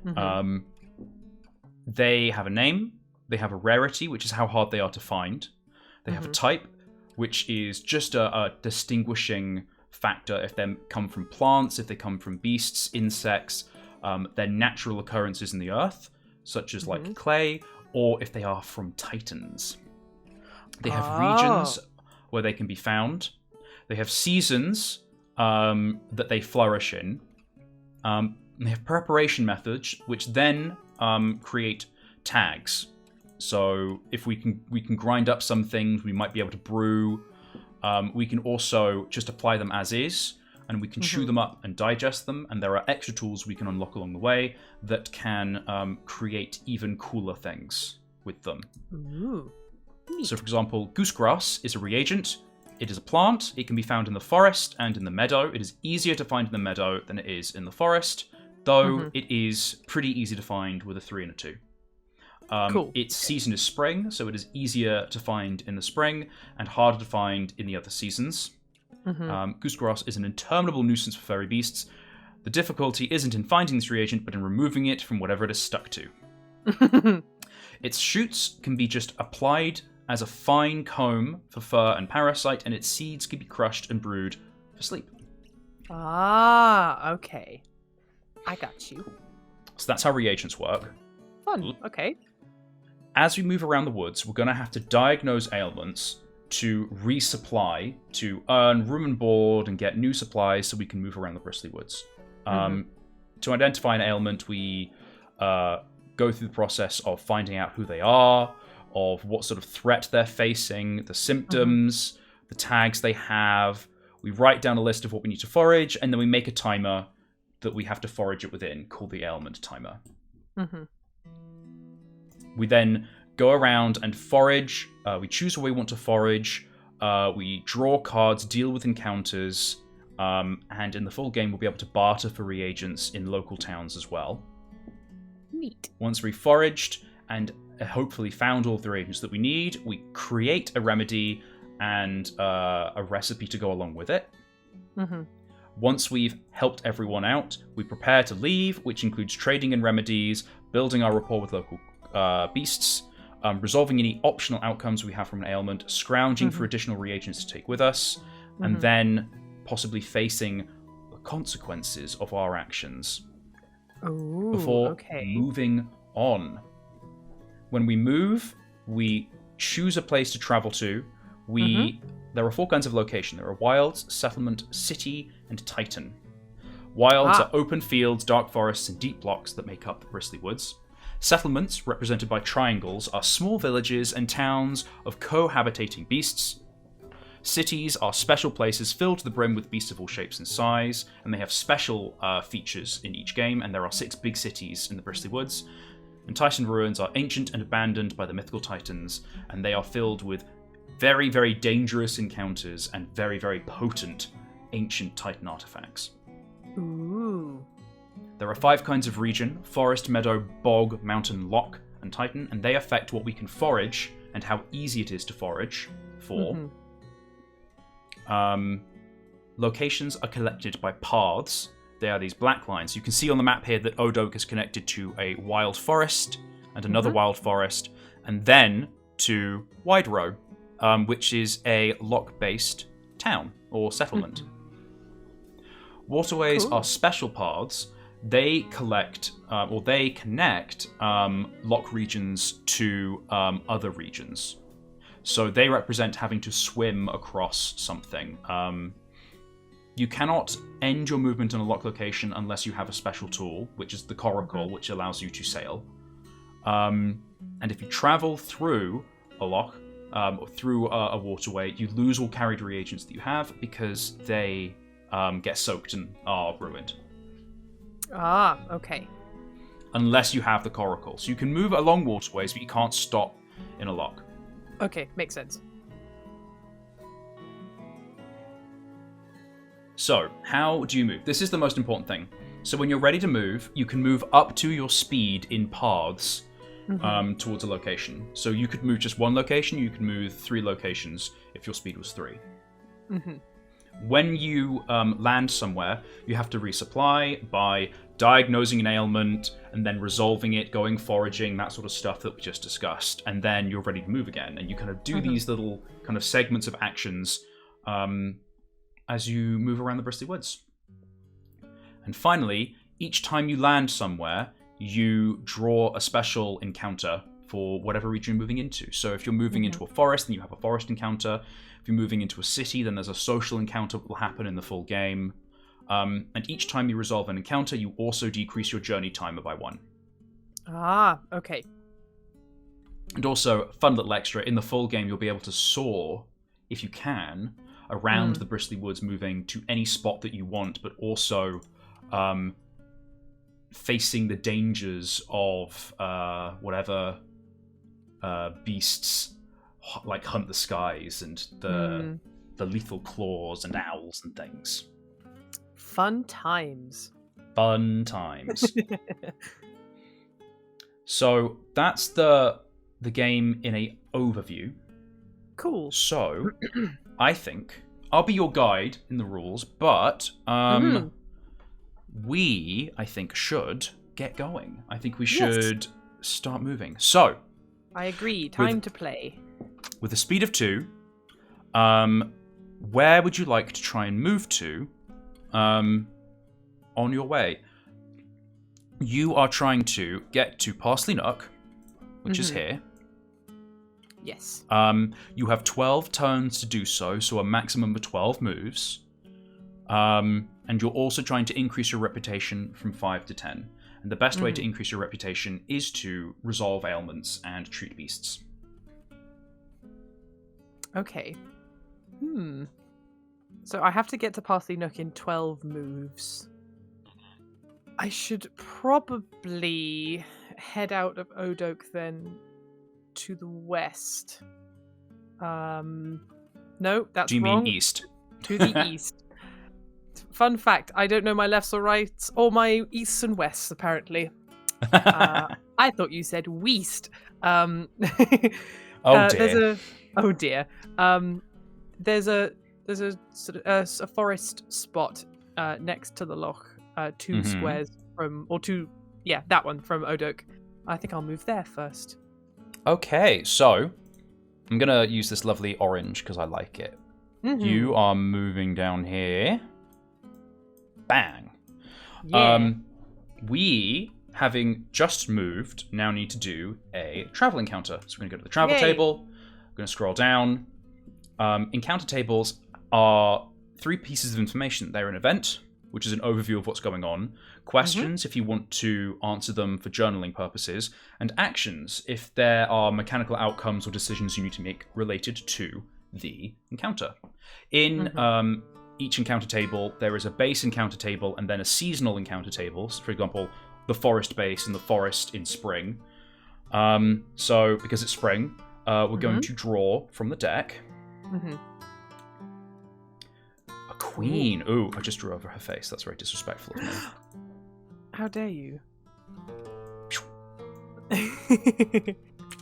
Mm-hmm. They have a name, they have a rarity, which is how hard they are to find. They have a type, which is just a distinguishing factor if they come from plants, if they come from beasts, insects, they're natural occurrences in the earth, such as like clay, or if they are from titans. They have regions where they can be found. They have seasons that they flourish in. They have preparation methods, which then create tags. So if we can grind up some things, we might be able to brew. We can also just apply them as is, and we can chew them up and digest them. And there are extra tools we can unlock along the way that can create even cooler things with them. Ooh. So, for example, goosegrass is a reagent. It is a plant. It can be found in the forest and in the meadow. It is easier to find in the meadow than it is in the forest, though it is pretty easy to find with a 3 and a 2. Cool. Its season is spring, so it is easier to find in the spring and harder to find in the other seasons. Goosegrass is an interminable nuisance for furry beasts. The difficulty isn't in finding this reagent, but in removing it from whatever it is stuck to. Its shoots can be just applied as a fine comb for fur and parasite, and its seeds can be crushed and brewed for sleep. Okay. I got you. So that's how reagents work. Fun. Okay. As we move around the woods, we're going to have to diagnose ailments to resupply, to earn room and board and get new supplies so we can move around the Bristley Woods. To identify an ailment, we go through the process of finding out who they are, of what sort of threat they're facing, the symptoms, the tags they have. We write down a list of what we need to forage, and then we make a timer that we have to forage it within, called the ailment timer. We then go around and forage. We choose where we want to forage. We draw cards, deal with encounters, and in the full game, we'll be able to barter for reagents in local towns as well. Neat. Once we've foraged and hopefully found all the reagents that we need, we create a remedy and a recipe to go along with it. Once we've helped everyone out, we prepare to leave, which includes trading in remedies, building our rapport with local beasts, resolving any optional outcomes we have from an ailment, scrounging for additional reagents to take with us, and then possibly facing the consequences of our actions before moving on. When we move, we choose a place to travel to. There are 4 kinds of location. There are wilds, settlement, city, and titan. Wilds are open fields, dark forests, and deep blocks that make up the Bristley Woods. Settlements, represented by triangles, are small villages and towns of cohabitating beasts. Cities are special places filled to the brim with beasts of all shapes and size, and they have special features in each game, and there are 6 big cities in the Bristley Woods. And Titan ruins are ancient and abandoned by the mythical titans, and they are filled with very, very dangerous encounters and very, very potent ancient titan artifacts. Ooh. There are 5 kinds of region: forest, meadow, bog, mountain, loch, and titan, and they affect what we can forage and how easy it is to forage for. Locations are collected by paths. They are these black lines. You can see on the map here that Odok is connected to a wild forest and another wild forest, and then to Wide Row, which is a loch-based town or settlement. Waterways are special paths. They collect or they connect loch regions to other regions. So they represent having to swim across something. You cannot end your movement in a loch location unless you have a special tool, which is the coracle, which allows you to sail. And if you travel through a loch, through a waterway, you lose all carried reagents that you have because they get soaked and are ruined. Ah, okay. Unless you have the coracle. So you can move along waterways, but you can't stop in a loch. Okay, makes sense. So, how do you move? This is the most important thing. So when you're ready to move, you can move up to your speed in paths towards a location. So you could move just one location, you could move 3 locations if your speed was 3. When you land somewhere, you have to resupply by diagnosing an ailment and then resolving it, going foraging, that sort of stuff that we just discussed. And then you're ready to move again. And you kind of do these little kind of segments of actions as you move around the Bristley Woods. And finally, each time you land somewhere, you draw a special encounter for whatever region you're moving into. So if you're moving into a forest, then you have a forest encounter. If you're moving into a city, then there's a social encounter that will happen in the full game. And each time you resolve an encounter, you also decrease your journey timer by 1. Ah, okay. And also, fun little extra, in the full game, you'll be able to soar, if you can, around the Bristley Woods, moving to any spot that you want, but also facing the dangers of whatever beasts like hunt the skies and the lethal claws and owls and things. Fun times. Fun times. So that's the game in a overview. Cool. So I think I'll be your guide in the rules, but we, I think, should get going. I think we should start moving. So I agree. Time to play. With a speed of 2, where would you like to try and move to on your way? You are trying to get to Parsley Nook, which is here. Yes. You have 12 turns to do so, so a maximum of 12 moves. And you're also trying to increase your reputation from 5 to 10. And the best way to increase your reputation is to resolve ailments and treat beasts. Okay. So I have to get to Parsley Nook in 12 moves. I should probably head out of Odok then to the west. No, that's wrong. Do you mean east? To the east. Fun fact, I don't know my lefts or rights, or my easts and wests, apparently. I thought you said weast. Oh dear. There's a sort of a forest spot next to the loch, 2 squares from, or 2, that one from Odok. I think I'll move there first. Okay, so I'm gonna use this lovely orange because I like it. You are moving down here. Bang. Yeah. We, having just moved, now need to do a travel encounter. So we're gonna go to the travel table. I'm gonna scroll down. Encounter tables are 3 pieces of information. They're an event, which is an overview of what's going on, questions if you want to answer them for journaling purposes, and actions if there are mechanical outcomes or decisions you need to make related to the encounter. In each encounter table, there is a base encounter table and then a seasonal encounter table. So for example, the forest base and the forest in spring. So because it's spring, we're going to draw from the deck a queen. Ooh, I just drew over her face. That's very disrespectful of me. How dare you?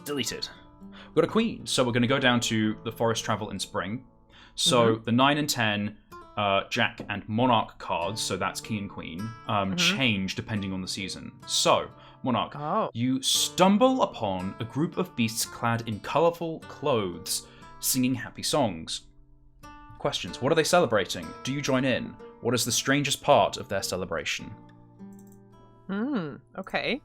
Deleted. We've got a queen. So we're going to go down to the forest travel in spring. So the 9 and 10 Jack and Monarch cards, so that's King and Queen, change depending on the season. So, Monarch, you stumble upon a group of beasts clad in colourful clothes, singing happy songs. Questions. What are they celebrating? Do you join in? What is the strangest part of their celebration? Okay.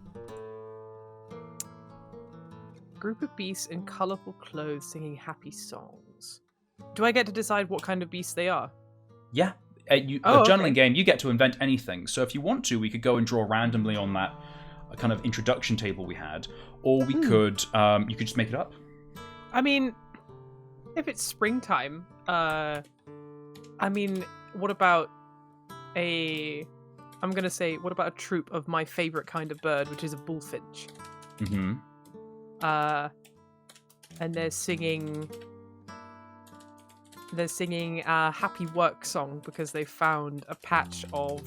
Group of beasts in colourful clothes singing happy songs. Do I get to decide what kind of beasts they are? Yeah. The journaling game, you get to invent anything. So if you want to, we could go and draw randomly on that kind of introduction table we had. Or we could, you could just make it up. I mean, if it's springtime, what about what about a troop of my favourite kind of bird, which is a bullfinch? And they're singing a happy work song because they found a patch of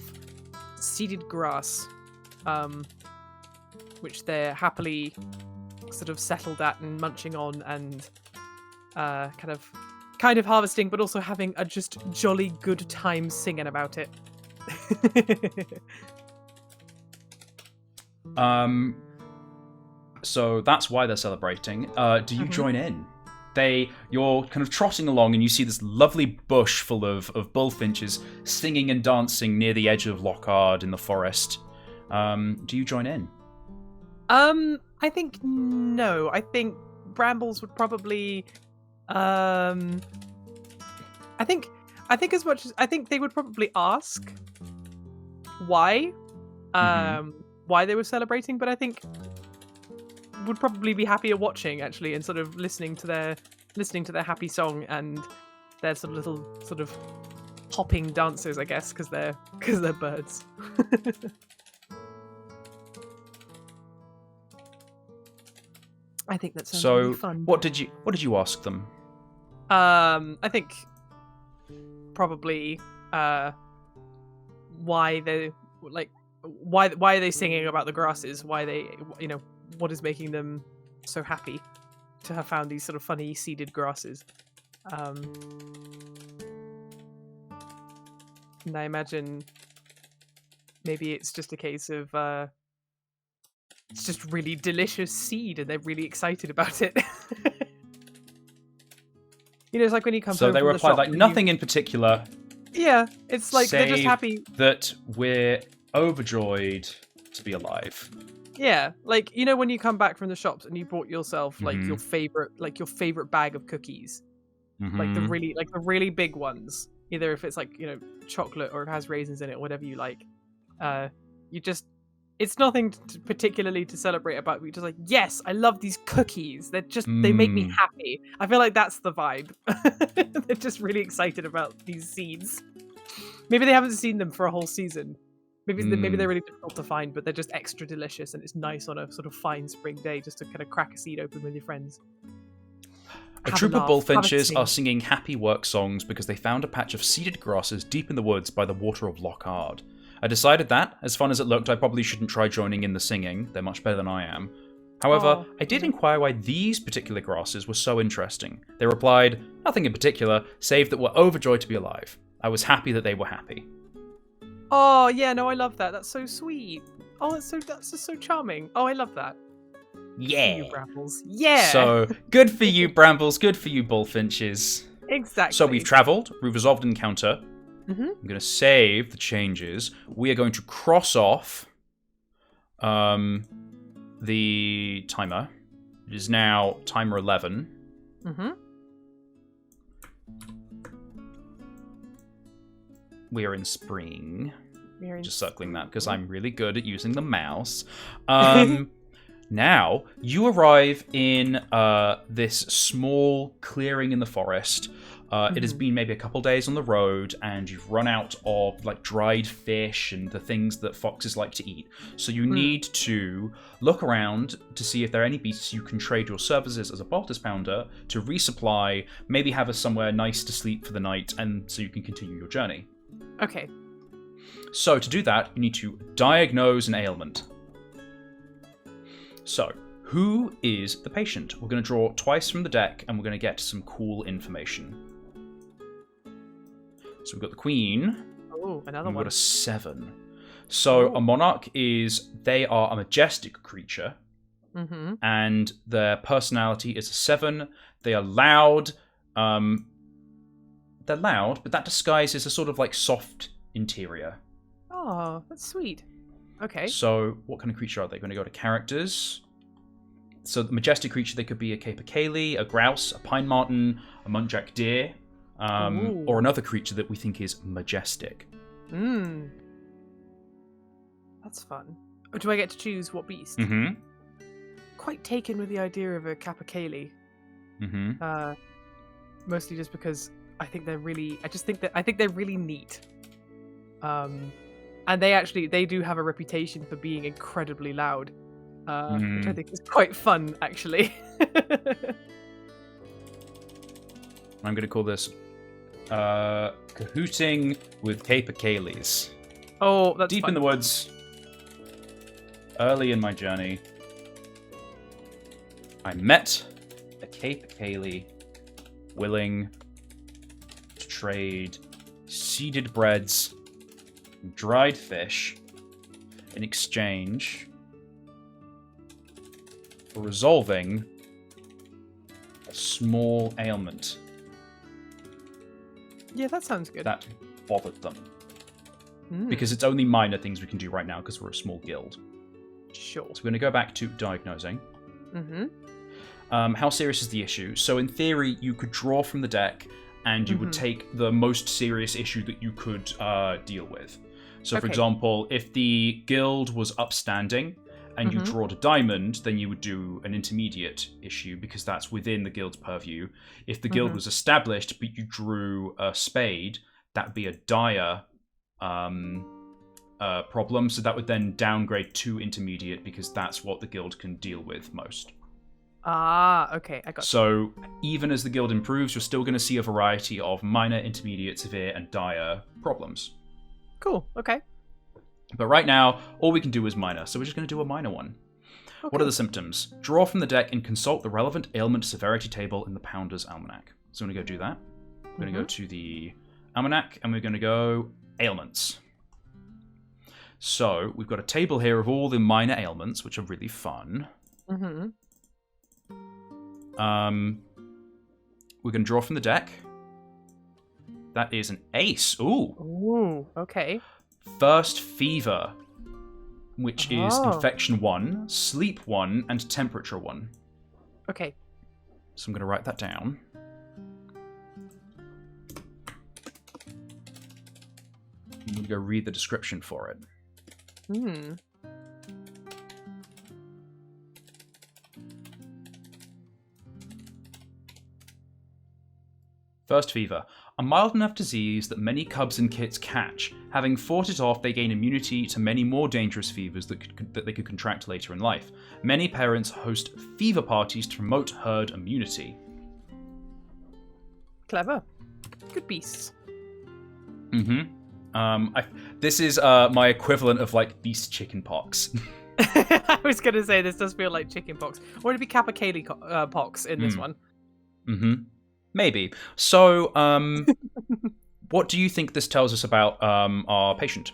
seeded grass, which they're happily sort of settled at and munching on and kind of harvesting, but also having a just jolly good time singing about it. So that's why they're celebrating. Do you join in? You're kind of trotting along and you see this lovely bush full of bullfinches singing and dancing near the edge of Lockhard in the forest. Do you join in? I think no. I think Brambles would probably I think they would probably ask why why they were celebrating, but I think would probably be happier watching actually and sort of listening to their happy song and their sort of little sort of hopping dances, I guess, because they're birds. I think that sounds really fun. What did you ask them? I think probably why are they singing about the grasses? Why they, what is making them so happy to have found these sort of funny seeded grasses? And I imagine maybe it's just a case of it's just really delicious seed and they're really excited about it. It's like when you come home from the shop. So they replied like nothing in particular. Yeah, it's like they're just happy that we're overjoyed to be alive. Yeah, like when you come back from the shops and you bought yourself like your favorite bag of cookies, like the really big ones. Either if it's like chocolate or it has raisins in it, or whatever you like. It's nothing particularly to celebrate about. You're just like, yes, I love these cookies. They make me happy. I feel like that's the vibe. They're just really excited about these seeds. Maybe they haven't seen them for a whole season. Maybe they're really difficult to find, but they're just extra delicious, and it's nice on a sort of fine spring day just to kind of crack a seed open with your friends. A troop of bullfinches are singing happy work songs because they found a patch of seeded grasses deep in the woods by the water of Lockhard. I decided that, as fun as it looked, I probably shouldn't try joining in the singing. They're much better than I am. However, I did inquire why these particular grasses were so interesting. They replied, nothing in particular, save that we're overjoyed to be alive. I was happy that they were happy. Oh, yeah, no, I love that. That's so sweet. Oh, that's just so charming. Oh, I love that. Yeah. Good for you, Brambles. Yeah. So, good for you, Brambles. Good for you, bullfinches. Exactly. So we've travelled. We've resolved an encounter. Mm-hmm. I'm going to save the changes. We are going to cross off the timer. It is now timer 11. Mm-hmm. We are in spring. Just circling that because I'm really good at using the mouse. Now, you arrive in this small clearing in the forest. It has been maybe a couple days on the road, and you've run out of like dried fish and the things that foxes like to eat. So you need to look around to see if there are any beasts you can trade your services as a Poulticepounder to resupply, maybe have us somewhere nice to sleep for the night, and so you can continue your journey. Okay. So to do that, you need to diagnose an ailment. So, who is the patient? We're going to draw twice from the deck, and we're going to get some cool information. So we've got the Queen. Oh, another We've one. got a 7. So a monarch they are a majestic creature, and their personality is a 7. They are loud. They're loud, but that disguises a sort of like soft interior. Oh, that's sweet. Okay. So what kind of creature are they? Going to go to characters. So the majestic creature, they could be a capercaillie, a grouse, a pine marten, a muntjac deer. Or another creature that we think is majestic. That's fun. Oh, do I get to choose what beast? Quite taken with the idea of a capercaillie. Mostly just because I think they're really. I think they're really neat. And they do have a reputation for being incredibly loud, which I think is quite fun, actually. I'm going to call this Cahooting with Capercaillies. Oh, that's deep fun. in the woods. Early in my journey, I met a capercaillie willing to trade seeded breads and dried fish in exchange for resolving a small ailment. Yeah, that sounds good. That bothered them. Because it's only minor things we can do right now because we're a small guild. Sure. So we're going to go back to diagnosing. How serious is the issue? So in theory, you could draw from the deck and you would take the most serious issue that you could deal with. So for example, if the guild was upstanding and you drawed a diamond, then you would do an intermediate issue because that's within the guild's purview. If the guild was established but you drew a spade, that would be a dire problem. So that would then downgrade to intermediate because that's what the guild can deal with most. Ah, okay, I got So even as the guild improves, you're still going to see a variety of minor, intermediate, severe, and dire problems. Cool, okay. But right now, all we can do is minor, so we're just going to do a minor one. Okay. What are the symptoms? Draw from the deck and consult the relevant ailment severity table in the Pounder's Almanac. So I'm going to go do that. We're going to go to the Almanac, and we're going to go ailments. So we've got a table here of all the minor ailments, which are really fun. We're going to draw from the deck. That is an ace. Ooh, okay. First fever, which is infection 1, sleep 1, and temperature 1. Okay. So I'm going to write that down. I'm going to go read the description for it. First fever. A mild enough disease that many cubs and kits catch. Having fought it off, they gain immunity to many more dangerous fevers that they could contract later in life. Many parents host fever parties to promote herd immunity. Clever. Good beasts. This is my equivalent of like beast chicken pox. I was going to say this does feel like chicken pox. Or it'd be capercaillie pox in this one. Maybe. So, what do you think this tells us about our patient?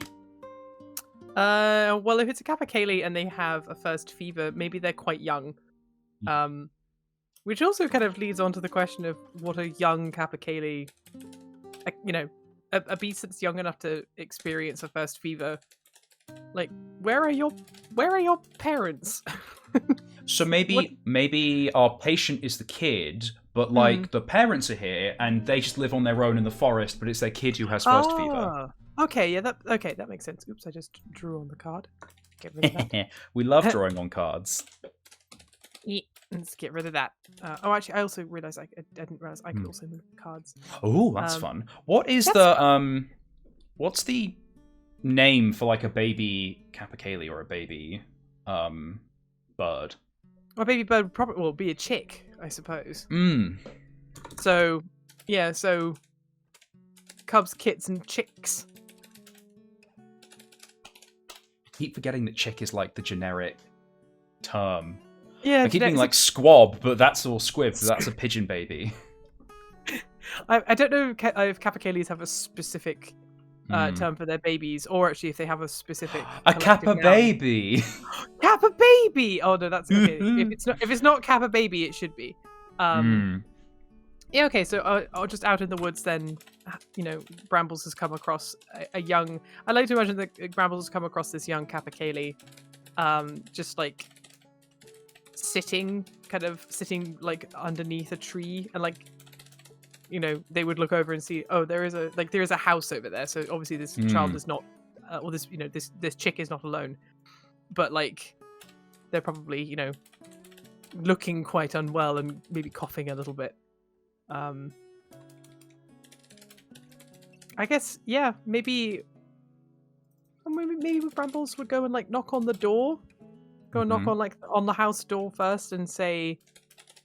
Well, if it's a capercaillie and they have a first fever, maybe they're quite young. Which also kind of leads on to the question of what a young capercaillie, a beast that's young enough to experience a first fever. Like, where are your parents? So maybe our patient is the kid, but like the parents are here and they just live on their own in the forest, but it's their kid who has first fever. Okay, yeah, that makes sense. Oops, I just drew on the card. Get rid of that. We love drawing on cards. Let's get rid of that. Actually, I also realized I didn't realize I could also move cards. Oh, that's fun. What is the what's the name for like a baby capercaillie or a baby bird? Well, baby bird probably will be a chick, I suppose. Mm. So, yeah, so cubs, kits, and chicks. I keep forgetting that chick is like the generic term. Yeah, I keep being like squab, but that's all squib, so that's a pigeon baby. I don't know if capercaillies have a specific term for their babies, or actually if they have a specific a kappa baby. Kappa baby. Oh no, that's okay. if it's not kappa baby, it should be. Yeah. Okay. So I'll just out in the woods then. You know, Brambles has come across a young. I like to imagine that Brambles has come across this young capercaillie, just like sitting like underneath a tree, and like, you know, they would look over and see, oh, there is a house over there, so obviously this child is not or this, you know, this chick is not alone, but like they're probably, you know, looking quite unwell and maybe coughing a little bit. I guess, yeah, maybe Brambles would go and like knock on the door. Go and knock on like on the house door first and say,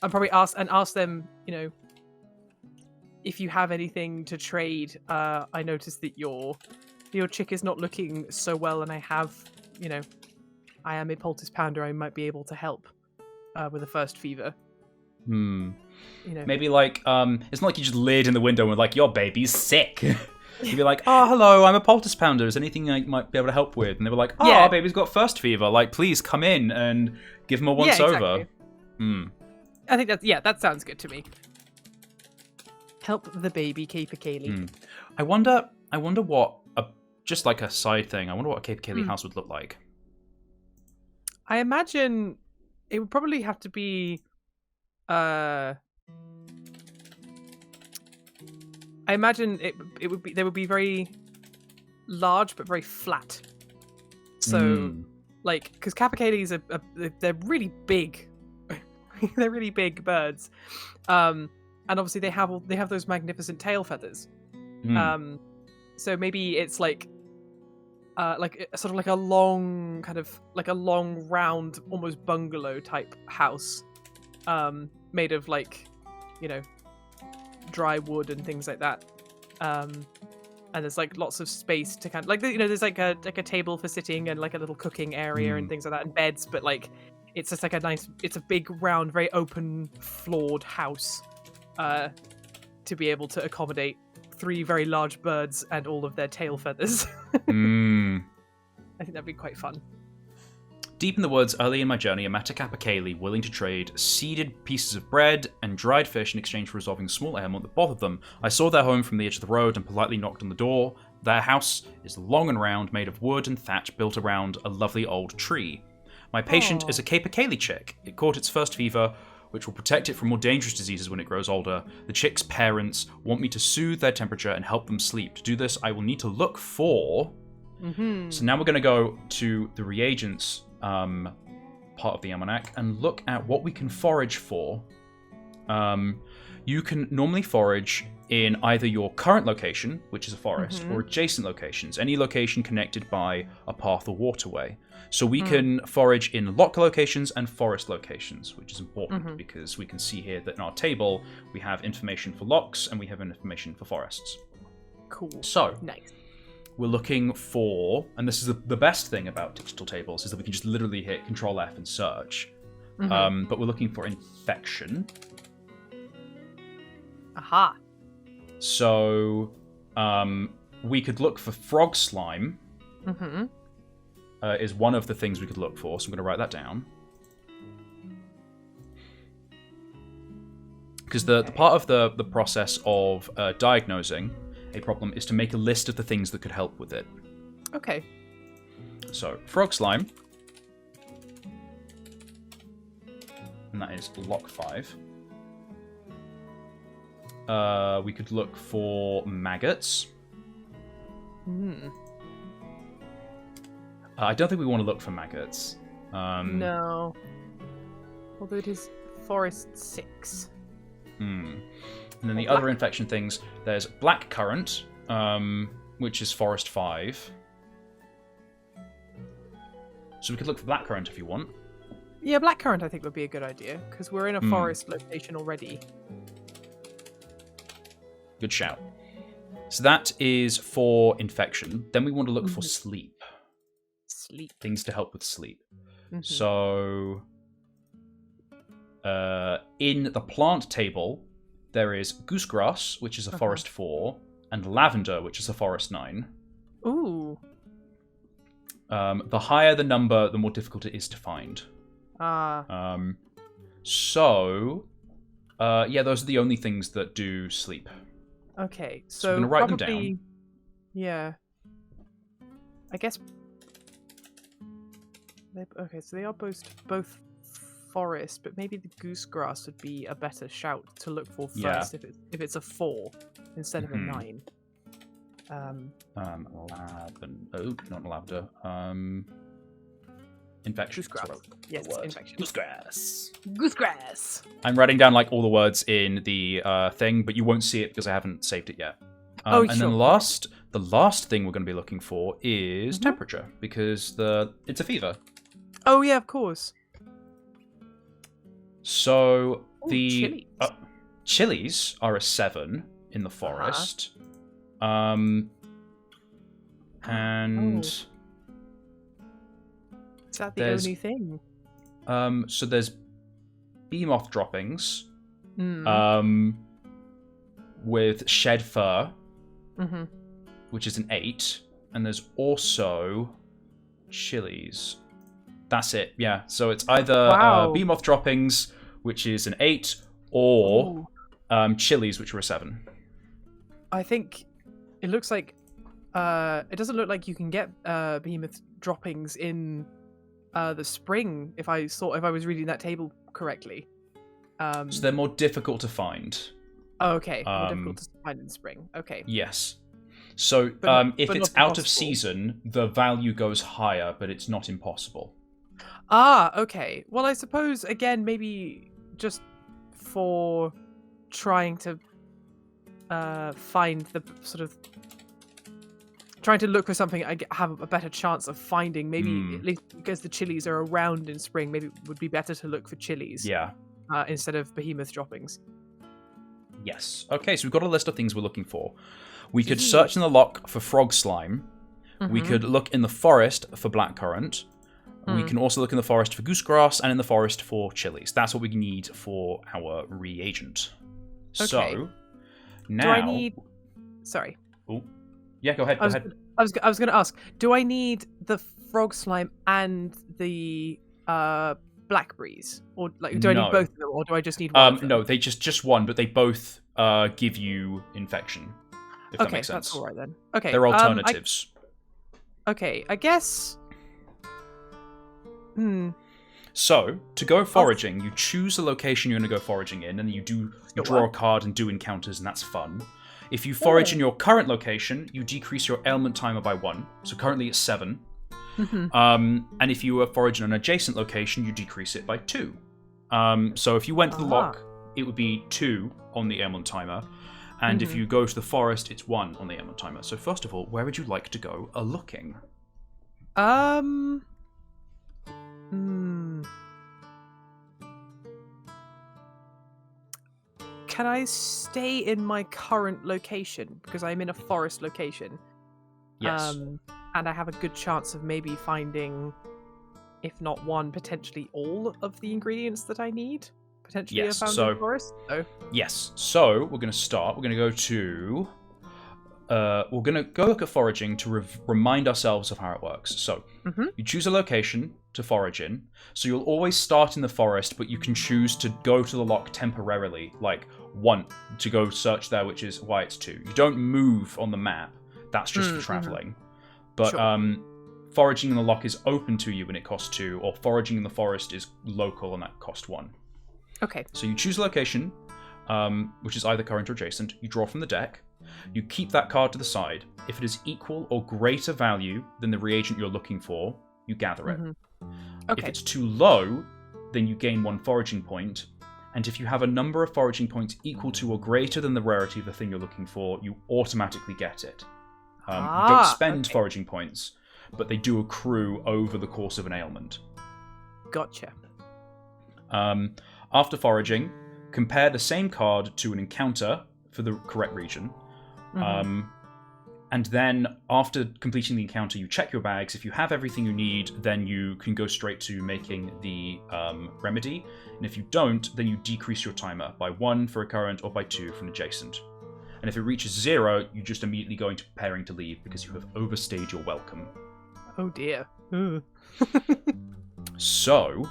and probably ask them, you know, if you have anything to trade. I noticed that your chick is not looking so well, and I have, you know, I am a Poulticepounder. I might be able to help with a first fever. You know, maybe like it's not like you just leered in the window and like, your baby's sick. You'd be like, oh, hello, I'm a Poulticepounder. Is there anything I might be able to help with? And they were like, oh, our baby's got first fever. Like, please come in and give him a once over. I think that sounds good to me. Help the baby capercaillie. I wonder what just like a side thing. I wonder what a capercaillie house would look like. I imagine it would probably have to be. I imagine it would be. They would be very large but very flat. So, like, because capercaillies they're really big. They're really big birds, and obviously they have those magnificent tail feathers. So maybe it's like sort of like a long round, almost bungalow type house, made of like, you know, dry wood and things like that, and there's like lots of space to kind of like, you know, there's like a table for sitting and like a little cooking area and things like that, and beds, but like it's just like it's a big round, very open floored house, to be able to accommodate 3 very large birds and all of their tail feathers. I think that'd be quite fun. Deep in the woods, early in my journey, I met a capercaillie willing to trade seeded pieces of bread and dried fish in exchange for resolving a small ailment that bothered them. I saw their home from the edge of the road and politely knocked on the door. Their house is long and round, made of wood and thatch built around a lovely old tree. My patient is a capercaillie chick. It caught its first fever, which will protect it from more dangerous diseases when it grows older. The chick's parents want me to soothe their temperature and help them sleep. To do this, I will need to look for... So now we're going to go to the reagents part of the almanac and look at what we can forage for. You can normally forage in either your current location, which is a forest, or adjacent locations, any location connected by a path or waterway. So we can forage in lock locations and forest locations, which is important because we can see here that in our table we have information for locks and we have information for forests. Cool. So nice. We're looking for, and this is the best thing about digital tables, is that we can just literally hit Control F and search. But we're looking for infection. Aha. So we could look for frog slime. Is one of the things we could look for, so I'm going to write that down. Because the part of the process of diagnosing a problem is to make a list of the things that could help with it. Okay. So, frog slime. And that is lock 5. We could look for maggots. I don't think we want to look for maggots. No. Although it is forest 6. And then the other infection things, there's black currant, which is forest 5. So we could look for black currant if you want. Yeah, blackcurrant I think would be a good idea, because we're in a forest location already. Good shout. So that is for infection. Then we want to look for sleep. Sleep. Things to help with sleep. So in the plant table, there is goosegrass, which is a forest 4, and lavender, which is a forest 9. Ooh. The higher the number, the more difficult it is to find. So, those are the only things that do sleep. Okay, so we're going to write them down. Yeah. I guess... Okay, so they are both forest, but maybe the goosegrass would be a better shout to look for first if it's a 4 instead of a 9. Not lavender. Infection. Goosegrass. Yes, infection. Goosegrass. I'm writing down like all the words in the thing, but you won't see it because I haven't saved it yet. And then the last thing we're going to be looking for is temperature, because it's a fever. Oh yeah, of course. So chilies are a 7 in the forest. And is that the only thing? So there's bee moth droppings with shed fur, which is an 8, and there's also chilies. That's it, yeah. So it's either bee moth droppings, which is an 8, or chilies, which are a 7. I think it looks like it doesn't look like you can get behemoth droppings in the spring. If I was reading that table correctly, so they're more difficult to find. Oh, okay, more difficult to find in spring. Okay. Yes. So if it's out of season, the value goes higher, but it's not impossible. Okay. Well, I suppose again, maybe just for trying to find the sort of trying to look for something I have a better chance of finding. Maybe at least because the chilies are around in spring, maybe it would be better to look for chilies. Yeah. Instead of behemoth droppings. Yes. Okay, so we've got a list of things we're looking for. We could search in the lock for frog slime. We could look in the forest for blackcurrant. We can also look in the forest for goosegrass and in the forest for chilies. That's what we need for our reagent. Okay. So now, do I need? Sorry. Oh, yeah. Go ahead. I was going to ask. Do I need the frog slime and the blackberries, or like do I need both of them, or do I just need one? No, they just one, but they both give you infection. If that makes sense. That's all right then. Okay, they're alternatives. Okay, I guess. So to go foraging, you choose the location you're going to go foraging in, and you draw a card and do encounters, and that's fun. If you forage in your current location, you decrease your ailment timer by 1. So currently it's 7. And if you were foraging an adjacent location, you decrease it by 2. So if you went to the lock, it would be 2 on the ailment timer. And if you go to the forest, it's 1 on the ailment timer. So first of all, where would you like to go a-looking? Can I stay in my current location? Because I'm in a forest location. Yes. And I have a good chance of maybe finding, if not one, potentially all of the ingredients that I need. Potentially yes. found in the forest. Yes. So we're going to start. We're going to go to. We're going to go look at foraging to remind ourselves of how it works. So you choose a location to forage in. So you'll always start in the forest, but you can choose to go to the lock temporarily, like 1 to go search there, which is why it's 2. You don't move on the map. That's just for traveling. But foraging in the lock is open to you and it costs 2, or foraging in the forest is local and that costs 1. Okay. So you choose a location, which is either current or adjacent. You draw from the deck. You keep that card to the side. If it is equal or greater value than the reagent you're looking for, you gather it. Okay. If it's too low, then you gain 1 foraging point. and if you have a number of foraging points equal to or greater than the rarity of the thing you're looking for, you automatically get it. You don't spend foraging points, but they do accrue over the course of an ailment. Gotcha. After foraging, compare the same card to an encounter for the correct region. And then, after completing the encounter, you check your bags. If you have everything you need, then you can go straight to making the remedy. And if you don't, then you decrease your timer by 1 for a current or by 2 for an adjacent. And if it reaches 0, you just immediately go into preparing to leave because you have overstayed your welcome. Oh dear. So,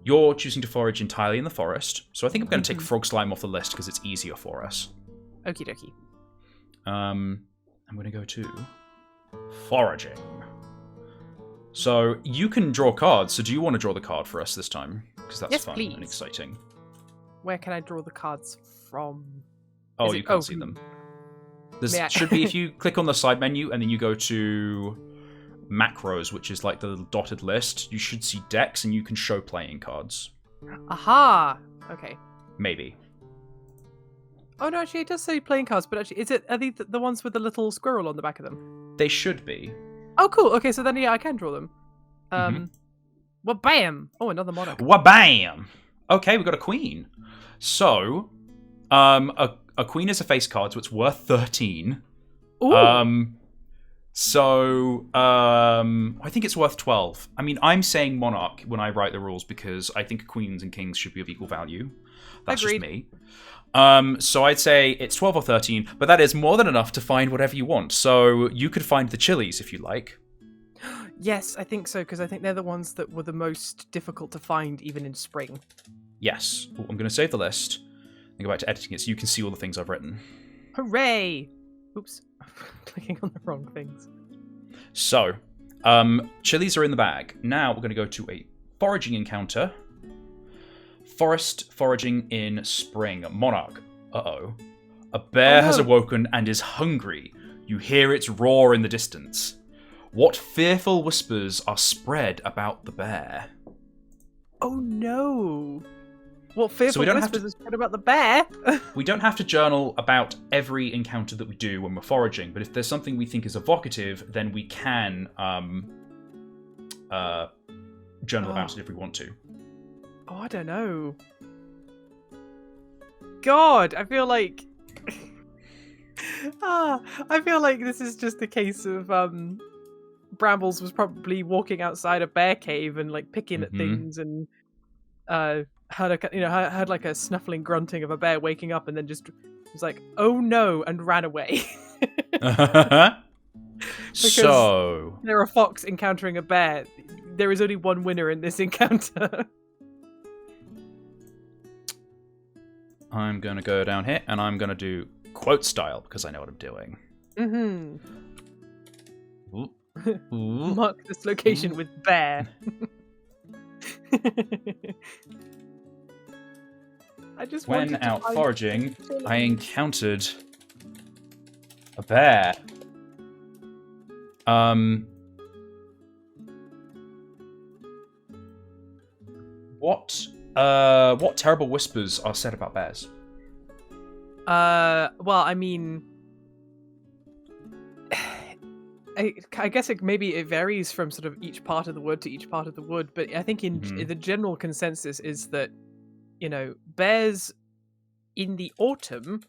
you're choosing to forage entirely in the forest. So I think I'm going to take frog slime off the list because it's easier for us. Okie dokie. I'm going to go to foraging. So you can draw cards. So do you want to draw the card for us this time? Because that's fun and exciting. Where can I draw the cards from? Oh, you can't see them. There should be, if you click on the side menu and then you go to macros, which is like the little dotted list, you should see decks and you can show playing cards. Aha! Okay. Maybe. Oh no, actually it does say playing cards, but actually, are these the ones with the little squirrel on the back of them? They should be. Oh cool, okay, so then yeah, I can draw them. Well, bam! Oh, another monarch. Wabam! Okay, we've got a queen. So, a queen is a face card, so it's worth 13. Ooh. I think it's worth 12. I mean, I'm saying monarch when I write the rules because I think queens and kings should be of equal value. That's Agreed. Just me. So I'd say it's 12 or 13, but that is more than enough to find whatever you want. So you could find the chilies if you like. Yes, I think so, because I think they're the ones that were the most difficult to find even in spring. Yes. Ooh, I'm going to save the list and go back to editing it so you can see all the things I've written. Hooray! Oops. Clicking on the wrong things. So, chilies are in the bag. Now we're going to go to a foraging encounter. Forest foraging in spring. Monarch. Uh-oh. A bear has awoken and is hungry. You hear its roar in the distance. What fearful whispers are spread about the bear? Oh no! What fearful whispers are spread about the bear? We don't have to journal about every encounter that we do when we're foraging, but if there's something we think is evocative, then we can journal about it if we want to. Oh, I don't know. God, I feel like... I feel like this is just a case of Brambles was probably walking outside a bear cave and like picking at things and heard like a snuffling grunting of a bear waking up and then just was like, oh no, and ran away. So there a fox encountering a bear. There is only one winner in this encounter. I'm going to go down here and I'm going to do quote style because I know what I'm doing. Ooh. Ooh. Mark this location with bear. When out foraging, I encountered a bear. What terrible whispers are said about bears? Well, I mean, I guess maybe it varies from sort of each part of the wood to each part of the wood, but I think in the general consensus is that, you know, bears in the autumn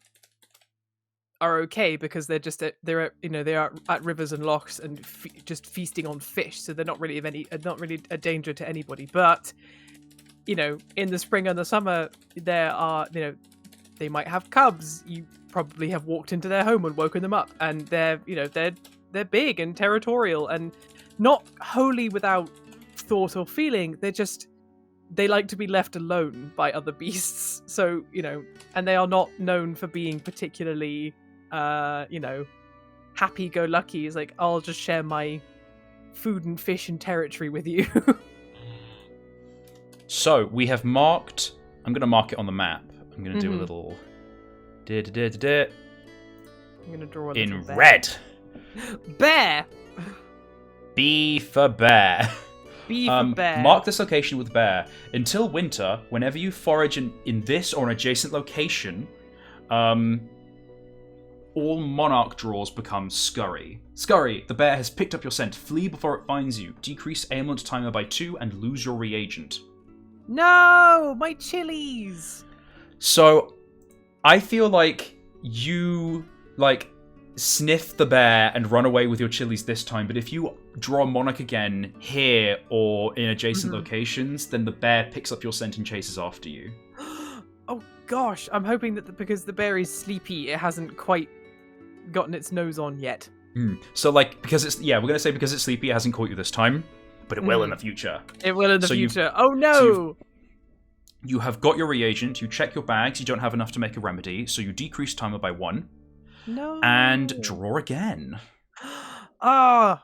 are okay because they're just they are at rivers and lochs and just feasting on fish, so they're not really a danger to anybody. But you know, in the spring and the summer, there are, you know, they might have cubs. You probably have walked into their home and woken them up, and they're big and territorial and not wholly without thought or feeling. They like to be left alone by other beasts. So, you know, and they are not known for being particularly, happy-go-lucky. It's like, I'll just share my food and fish and territory with you. So, we have marked... I'm going to mark it on the map. I'm going to do a little... I'm going to draw a in bear. red. Bear! B for bear. B for bear. Mark this location with bear. Until winter, whenever you forage in this or an adjacent location, all monarch draws become scurry. Scurry, the bear has picked up your scent. Flee before it finds you. Decrease ailment timer by 2 and lose your reagent. No, my chilies. So, I feel like you sniff the bear and run away with your chilies this time, but if you draw monarch again here or in adjacent locations, then the bear picks up your scent and chases after you. Oh gosh, I'm hoping that because the bear is sleepy, it hasn't quite gotten its nose on yet. So because it's we're gonna say because it's sleepy, it hasn't caught you this time, but it will in the future. It will in the future. Oh no! You have got your reagent, you check your bags, you don't have enough to make a remedy, so you decrease timer by 1. No. And draw again. Ah.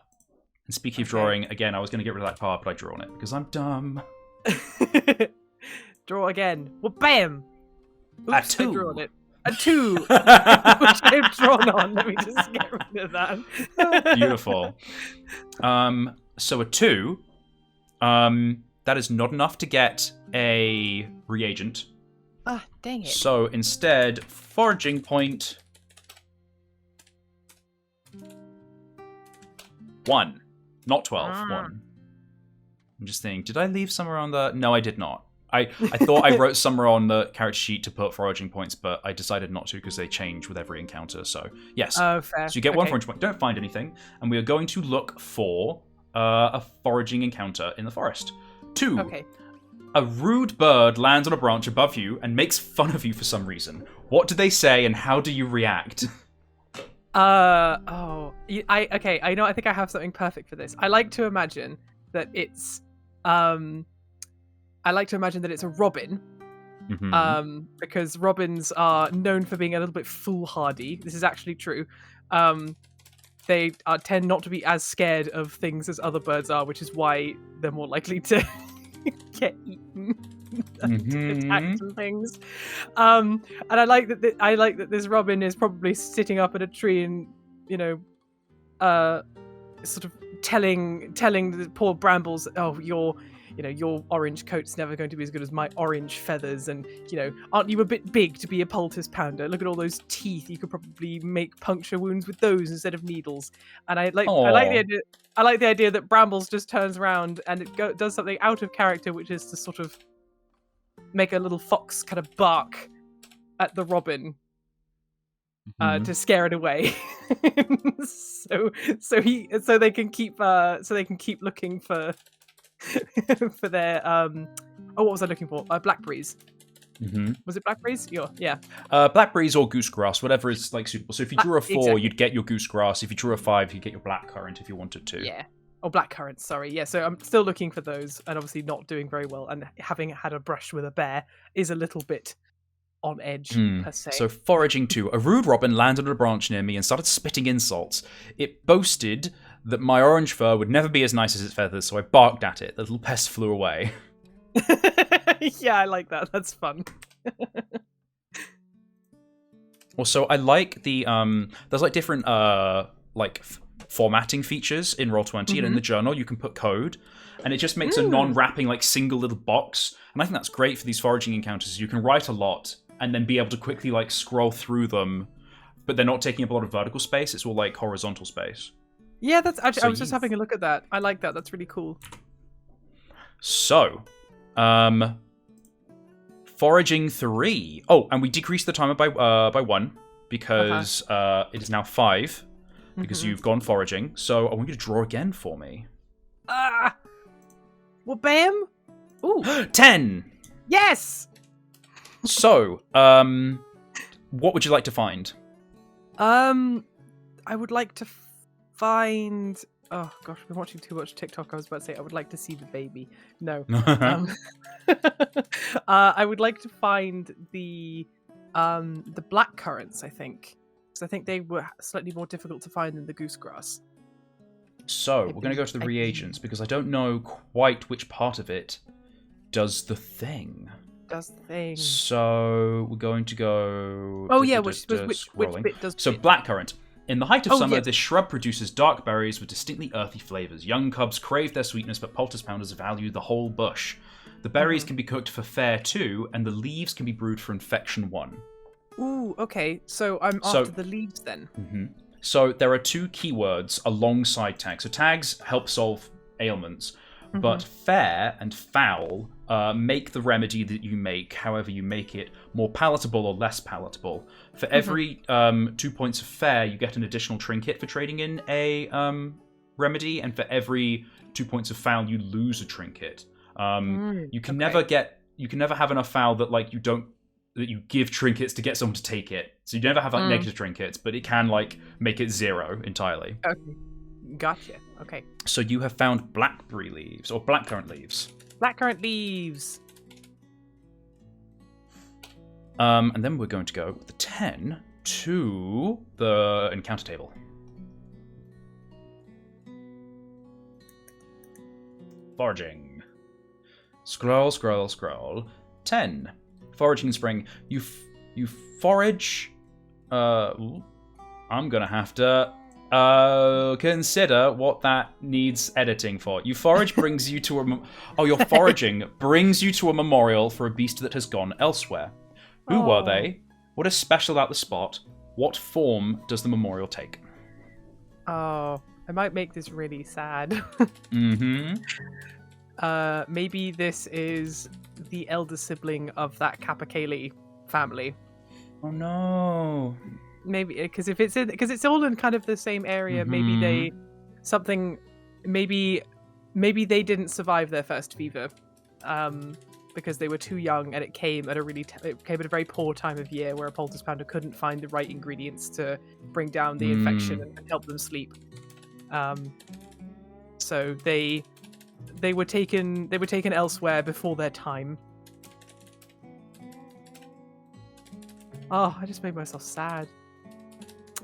And speaking of drawing, again, I was going to get rid of that card, but I drew on it because I'm dumb. Draw again. Well, bam! Oops, a 2. I drew on it. A 2! Which I've drawn on. Let me just get rid of that. Beautiful. So a 2. That is not enough to get a reagent. Ah, dang it. So instead, foraging point 1. Not 12. 1. I'm just thinking, did I leave somewhere on the... No, I did not. I thought I wrote somewhere on the character sheet to put foraging points, but I decided not to because they change with every encounter. So, yes. Oh, fair. So you get 1 foraging point. Don't find anything. And we are going to look for a foraging encounter in the forest. 2. Okay. A rude bird lands on a branch above you and makes fun of you for some reason. What do they say and how do you react? I think I have something perfect for this. I like to imagine that it's a robin. Because robins are known for being a little bit foolhardy. This is actually true. They tend not to be as scared of things as other birds are, which is why they're more likely to get eaten and attacked and things. And I like that this robin is probably sitting up at a tree and, sort of telling the poor brambles, oh, your orange coat's never going to be as good as my orange feathers, and aren't you a bit big to be a Poulticepounder? Look at all those teeth. You could probably make puncture wounds with those instead of needles. And I like the idea that Brambles just turns around and it does something out of character, which is to sort of make a little fox kind of bark at the robin to scare it away. so they can keep looking for for their what was I looking for? Blackberries. Was it blackberries? Yeah. Blackberries or goosegrass, whatever is suitable. So if you drew a 4, you'd get your goosegrass. If you drew a 5, you'd get your blackcurrant if you wanted to. Yeah. Or blackcurrants, sorry. Yeah, so I'm still looking for those and obviously not doing very well. And having had a brush with a bear is a little bit on edge, per se. So foraging 2. A rude robin landed on a branch near me and started spitting insults. It boasted that my orange fur would never be as nice as its feathers, so I barked at it. The little pest flew away. Yeah, I like that. That's fun. Also, I like the there's different formatting features in Roll20, and in the journal you can put code, and it just makes a non-wrapping single little box. And I think that's great for these foraging encounters. You can write a lot and then be able to quickly scroll through them, but they're not taking up a lot of vertical space. It's all horizontal space. Yeah, that's actually. I was just having a look at that. I like that. That's really cool. So, foraging 3. Oh, and we decreased the timer by 1 because it is now 5 because you've gone foraging. So I want you to draw again for me. Well, bam. Ooh. 10. Yes. So, what would you like to find? I would like to find... Oh, gosh, I've been watching too much TikTok. I was about to say I would like to see the baby. No. I would like to find the black currants, I think. Because I think they were slightly more difficult to find than the goosegrass. So, we're going to go to the reagents, because I don't know quite which part of it does the thing. So, we're going to go... Oh, yeah, which bit does So, it? blackcurrant. In the height of summer, yeah. this shrub produces dark berries with distinctly earthy flavors. Young cubs crave their sweetness, but poulticepounders value the whole bush. The berries can be cooked for fare 2, and the leaves can be brewed for infection 1. Ooh, okay. So I'm after the leaves then. Mm-hmm. So there are 2 keywords alongside tags. So tags help solve ailments, but fair and foul make the remedy that you make, however you make it, more palatable or less palatable. For every 2 points of fair, you get an additional trinket for trading in a remedy, and for every 2 points of foul, you lose a trinket. You can never have enough foul that like that you give trinkets to get someone to take it. So you never have like negative trinkets, but it can like make it 0 entirely. Okay. Gotcha. Okay. So you have found blackberry leaves or blackcurrant leaves. Blackcurrant leaves. And then we're going to go with the 10 to the encounter table. Foraging. Scroll, scroll, scroll. 10. Foraging in spring. You forage. I'm gonna have to consider what that needs editing for. You forage brings you to your foraging brings you to a memorial for a beast that has gone elsewhere. Who were they? What is special about the spot? What form does the memorial take? Oh, I might make this really sad. Mm-hmm. Maybe this is the elder sibling of that Apawthecaria family. Oh no. Maybe because it's all in kind of the same area. Maybe maybe they didn't survive their first fever, because they were too young, and it came at a very poor time of year where a poultice pounder couldn't find the right ingredients to bring down the infection and help them sleep. So they were taken elsewhere before their time. Oh, I just made myself sad.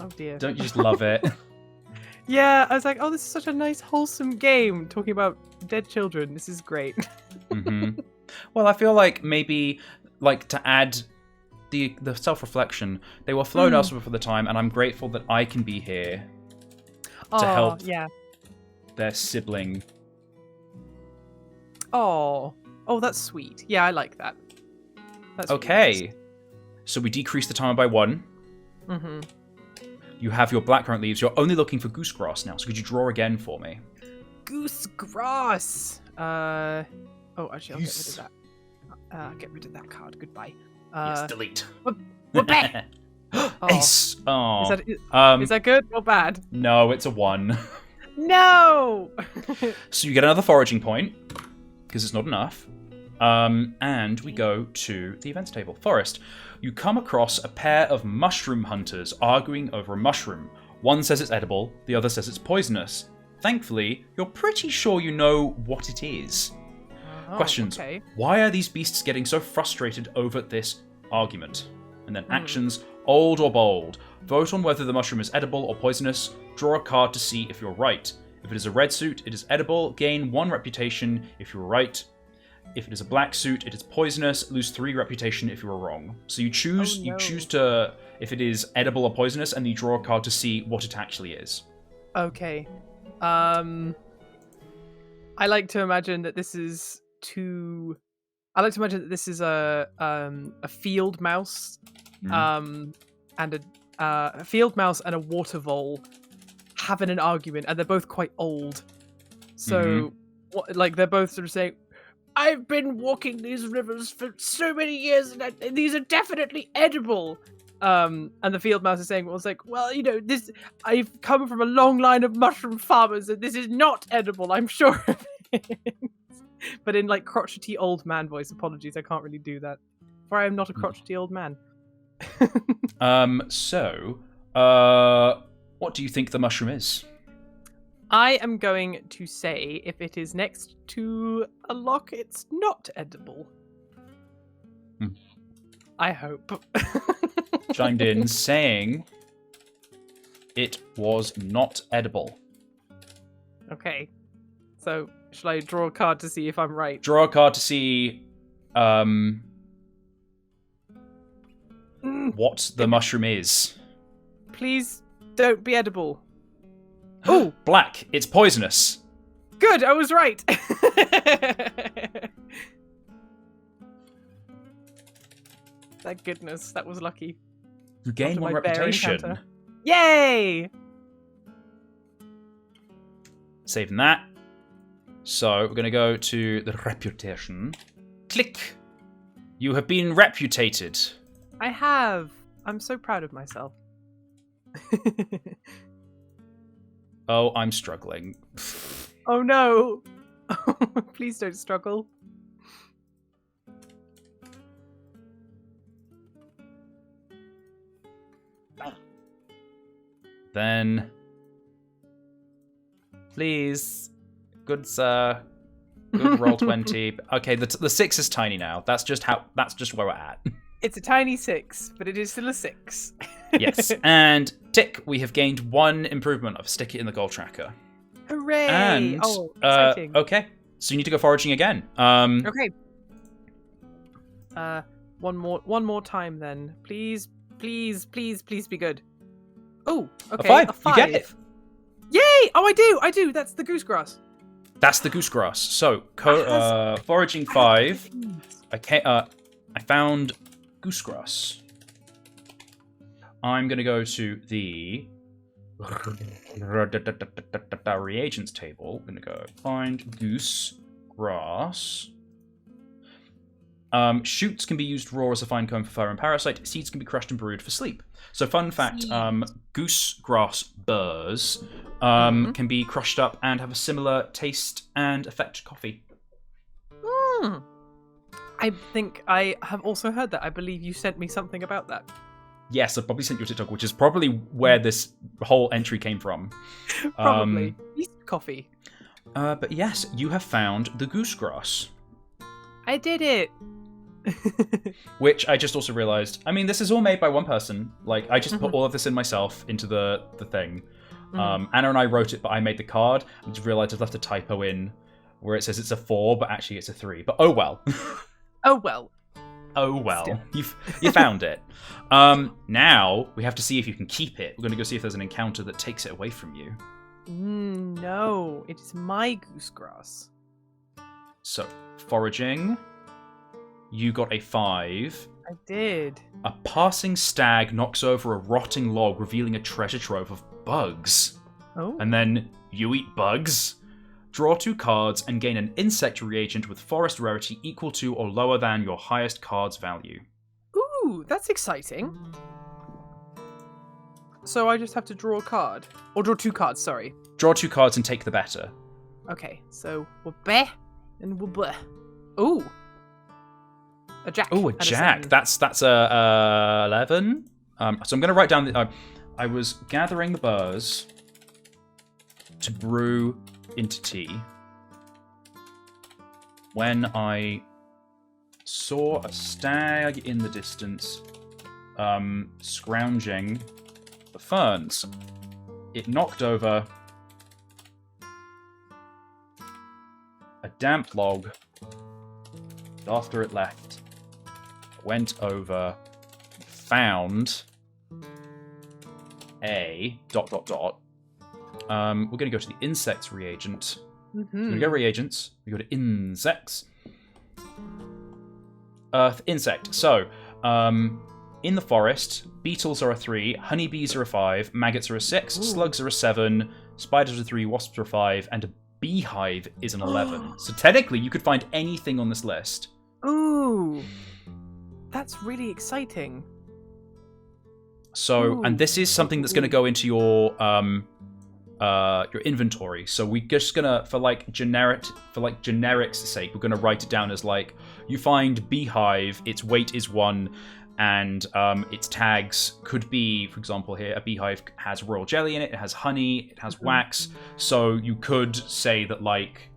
Oh dear. Don't you just love it? Yeah, I was like, oh, this is such a nice, wholesome game. Talking about dead children. This is great. Mm-hmm. Well, I feel like maybe, like, to add the self-reflection, they were flown elsewhere for the time, and I'm grateful that I can be here to help their sibling. Oh, that's sweet. Yeah, I like that. That's okay. Really nice. So we decrease the timer by 1. Mm-hmm. You have your blackcurrant leaves. You're only looking for goose grass now, so could you draw again for me? Goose grass! Actually, I'll get rid of that. Get rid of that card. Goodbye. Yes, delete. We're back! Ace! Oh. Is that good or bad? No, it's a 1. No! So you get another foraging point, because it's not enough. And we go to the events table. Forest. You come across a pair of mushroom hunters arguing over a mushroom. One says it's edible, the other says it's poisonous. Thankfully, you're pretty sure you know what it is. Questions. Okay. Why are these beasts getting so frustrated over this argument? And then actions. Old or bold. Vote on whether the mushroom is edible or poisonous. Draw a card to see if you're right. If it is a red suit, it is edible. Gain 1 reputation if you're right. If it is a black suit, it is poisonous. Lose 3 reputation if you are wrong. So you choose to if it is edible or poisonous, and you draw a card to see what it actually is. Okay. I like to imagine that this is a field mouse, and a field mouse and a water vole having an argument, and they're both quite old. So, they're both sort of saying, I've been walking these rivers for so many years, and these are definitely edible. And the field mouse is saying, I've come from a long line of mushroom farmers, and this is not edible, I'm sure of it. But in, crotchety old man voice. Apologies, I can't really do that. For I am not a crotchety old man. What do you think the mushroom is? I am going to say if it is next to a lock, it's not edible. I hope. Chimed in saying it was not edible. Okay. So, shall I draw a card to see if I'm right? Draw a card to see what the mushroom is. Please Don't be edible. Oh, Black. It's poisonous. good. I was right. Thank goodness. That was lucky. You gain After 1 my bear reputation. encounter. Yay! Saving that. So we're going to go to the reputation. Click. You have been reputated. I have. I'm so proud of myself. Oh, I'm struggling. Oh no. Please don't struggle. Then, please, good sir, good roll 20. Okay, the 6 is tiny now. That's just where we're at. It's a tiny 6, but it is still a 6. Yes, and tick. We have gained 1 improvement of stick it in the goal tracker. Hooray! And Oh, exciting. okay, so you need to go foraging again. Okay. One more time then, please, please, please, please be good. Oh, okay. A 5. You get it. Yay! Oh, I do. That's the goosegrass. That's the goosegrass. So foraging 5. Okay, I found goosegrass. I'm gonna go to the reagents table. I'm gonna go find goose grass. Shoots can be used raw as a fine comb for fur and parasite. Seeds can be crushed and brewed for sleep. So fun fact, goose grass burrs can be crushed up and have a similar taste and effect to coffee. I think I have also heard that. I believe you sent me something about that. Yes, I probably sent you a TikTok, which is probably where this whole entry came from. Probably. Coffee. But yes, you have found the goosegrass. I did it. Which I just also realized, I mean, this is all made by one person. Like, I just put all of this in myself into the thing. Anna and I wrote it, but I made the card. I just realized I've left a typo in where it says it's a 4, but actually it's a 3. But oh well. Oh well. Oh well. Still. You found it. Now we have to see if you can keep it. We're going to go see if there's an encounter that takes it away from you. No, it is my goosegrass. So, foraging. You got a 5. I did. A passing stag knocks over a rotting log, revealing a treasure trove of bugs. Oh. And then you eat bugs. Draw 2 cards and gain an insect reagent with forest rarity equal to or lower than your highest card's value. Ooh, that's exciting. So I just have to draw a card. Or draw 2 cards, sorry. Draw 2 cards and take the better. Okay, so wabeh and wabeh. Ooh. A jack. Oh, a jack. That's a 11. So I'm going to write down the. I was gathering the burrs to brew into tea when I saw a stag in the distance, scrounging the ferns. It knocked over a damp log. After it left, went over, found a ... We're going to go to the insects reagent. We're going to go reagents. We go to insects. Earth insect. So, in the forest, beetles are a 3, honeybees are a 5, maggots are a 6, slugs are a 7, spiders are a 3, wasps are a 5, and a beehive is an 11. So technically, you could find anything on this list. Ooh. That's really exciting. So, and this is something that's going to go into your inventory. So we're just gonna, for generic's sake, we're gonna write it down as like, you find beehive, its weight is 1, and its tags could be, for example, here a beehive has royal jelly in it, it has honey, it has wax. So you could say that like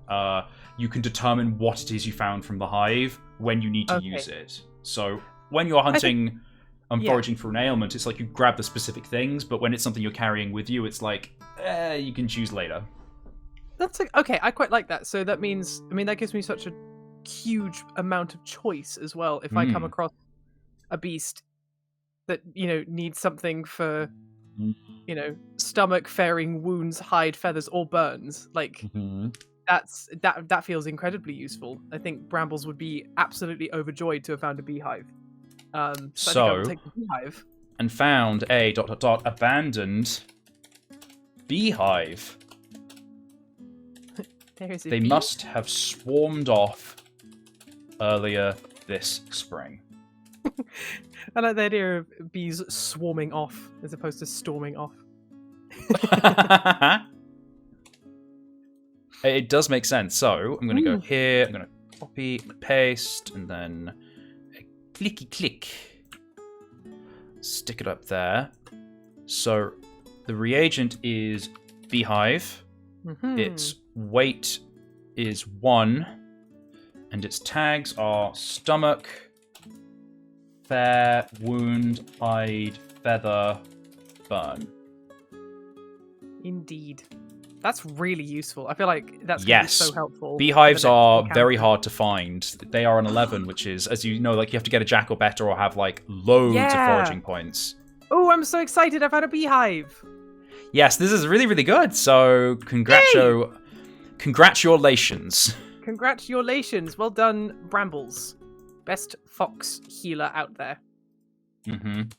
you can determine what it is you found from the hive when you need to use it. So when you're hunting and foraging for an ailment, it's like you grab the specific things, but when it's something you're carrying with you, it's like you can choose later. That's okay. I quite like that. So that means, I mean, that gives me such a huge amount of choice as well. If I come across a beast that needs something for you know, stomach, fairing, wounds, hide, feathers, or burns. Like that feels incredibly useful. I think brambles would be absolutely overjoyed to have found a beehive. So I think I will take the beehive. And found a ... abandoned beehive. They must have swarmed off earlier this spring. I like the idea of bees swarming off as opposed to storming off. It does make sense. So I'm going to go here. I'm going to copy, paste, and then clicky click. Stick it up there. So the reagent is beehive. Its weight is 1, and its tags are stomach, fair, wound, hide, feather, burn. Indeed. That's really useful. I feel like that's going to be so helpful. Beehives are very hard to find. They are an 11, which is, as you know, like you have to get a jack or better or have like loads of foraging points. Oh, I'm so excited. I've had a beehive. Yes, this is really, really good. So congratulations. Congratulations. Well done, Brambles. Best fox healer out there. And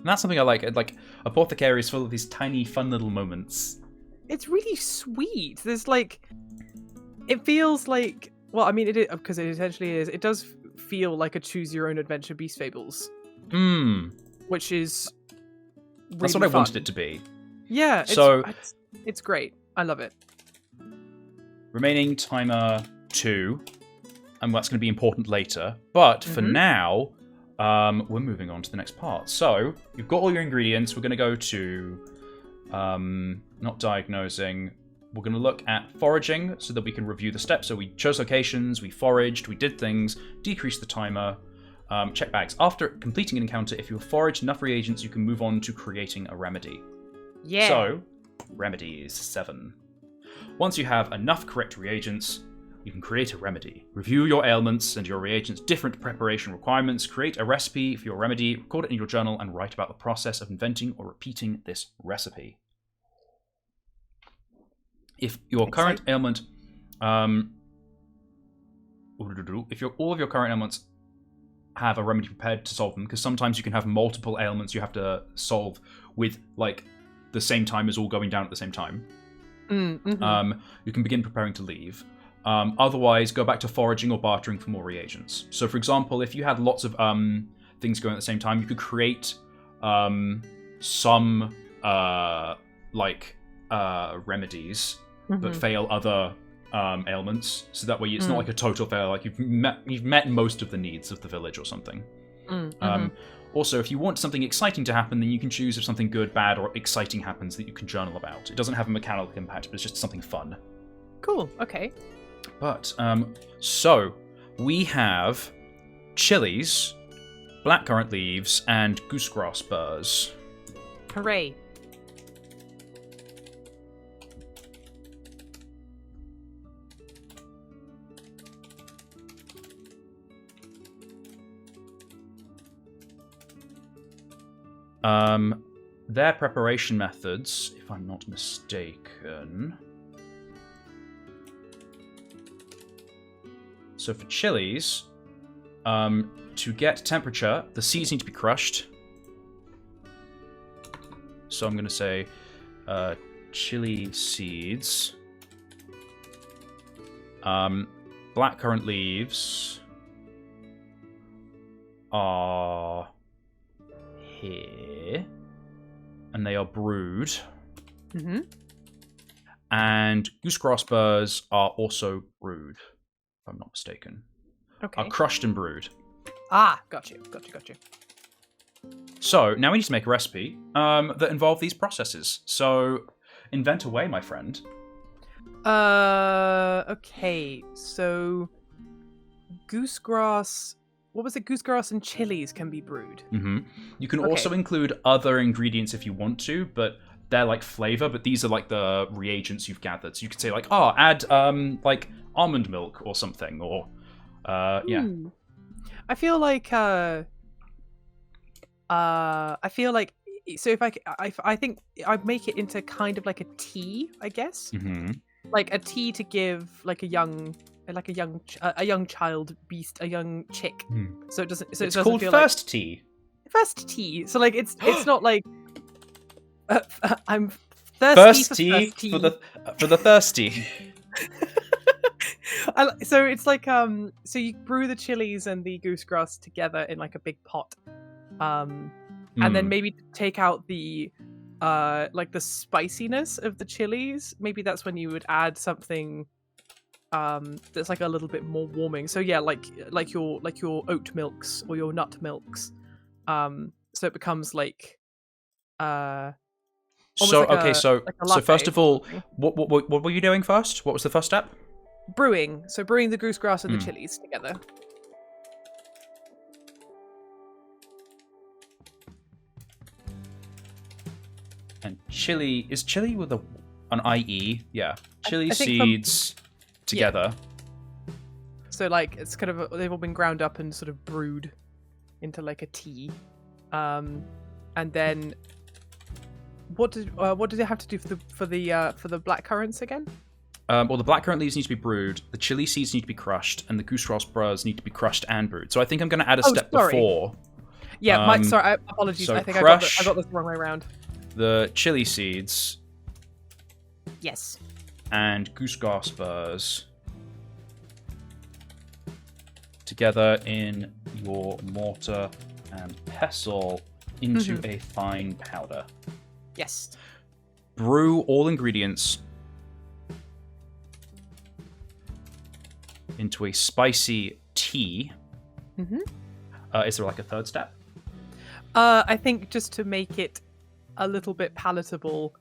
that's something I like. Like, Apawthecaria is full of these tiny, fun little moments. It's really sweet. There's like... It feels like... Well, I mean, it is, because it essentially is. It does feel like a choose-your-own-adventure Beast Fables. Which is really That's what I fun. wanted it to be. Yeah, So it's great. I love it. Remaining timer 2. And that's going to be important later. But for now... we're moving on to the next part. So, you've got all your ingredients. We're going to go to, not diagnosing. We're going to look at foraging so that we can review the steps. So we chose locations, we foraged, we did things, decreased the timer, check bags. After completing an encounter, if you have foraged enough reagents, you can move on to creating a remedy. Yeah. So, remedies 7. Once you have enough correct reagents, you can create a remedy. Review your ailments and your reagents' different preparation requirements, create a recipe for your remedy, record it in your journal, and write about the process of inventing or repeating this recipe. If your current ailment... if all of your current ailments have a remedy prepared to solve them, because sometimes you can have multiple ailments you have to solve with, like, the same time as all going down at the same time. You can begin preparing to leave. Otherwise, go back to foraging or bartering for more reagents. So, for example, if you had lots of things going at the same time, you could create some remedies that fail other ailments. So that way, it's not like a total fail. Like you've met most of the needs of the village or something. Also, if you want something exciting to happen, then you can choose if something good, bad, or exciting happens that you can journal about. It doesn't have a mechanical impact, but it's just something fun. Cool. Okay. But, so, we have chilies, blackcurrant leaves, and goosegrass burrs. Hooray. Their preparation methods, if I'm not mistaken... So for chilies, to get temperature, the seeds need to be crushed. So I'm going to say chili seeds. Blackcurrant leaves are here. And they are brewed. And goosegrass burrs are also brewed. If I'm not mistaken. Okay. Are crushed and brewed. Ah, got you. So, now we need to make a recipe that involve these processes. So, invent away, my friend. Okay. So, goosegrass... What was it? Goosegrass and chilies can be brewed. You can also include other ingredients if you want to, but they're like flavor, but these are like the reagents you've gathered. So you could say like, add like almond milk or something, or yeah. I feel like so if I think I'd make it into kind of like a tea, I guess, like a tea to give like a young child beast, a young chick, so it doesn't. So it's it doesn't called feel first tea. First tea. So like it's not like I'm First thirsty tea for tea. for the thirsty. So it's like so you brew the chilies and the goosegrass together in like a big pot, and then maybe take out the like the spiciness of the chilies. Maybe that's when you would add something that's like a little bit more warming. So yeah, like your oat milks or your nut milks, so it becomes like So like okay, a so latte first of all, or something. what were you doing first? What was the first step? Brewing. So brewing the goosegrass and the chilies together. And chili is chili with an IE? Yeah, chili I think seeds together. Yeah. So like it's kind of they've all been ground up and sort of brewed into like a tea, and then what did it have to do for the black currants again? Well, the blackcurrant leaves need to be brewed, the chili seeds need to be crushed, and the goosegrass burrs need to be crushed and brewed. So I think I'm going to add a step before. Yeah, sorry, apologies. So I think I got this the wrong way around. The chili seeds. Yes. And goosegrass burrs together in your mortar and pestle into a fine powder. Yes. Brew all ingredients into a spicy tea. Is there like a third step? I think just to make it a little bit palatable,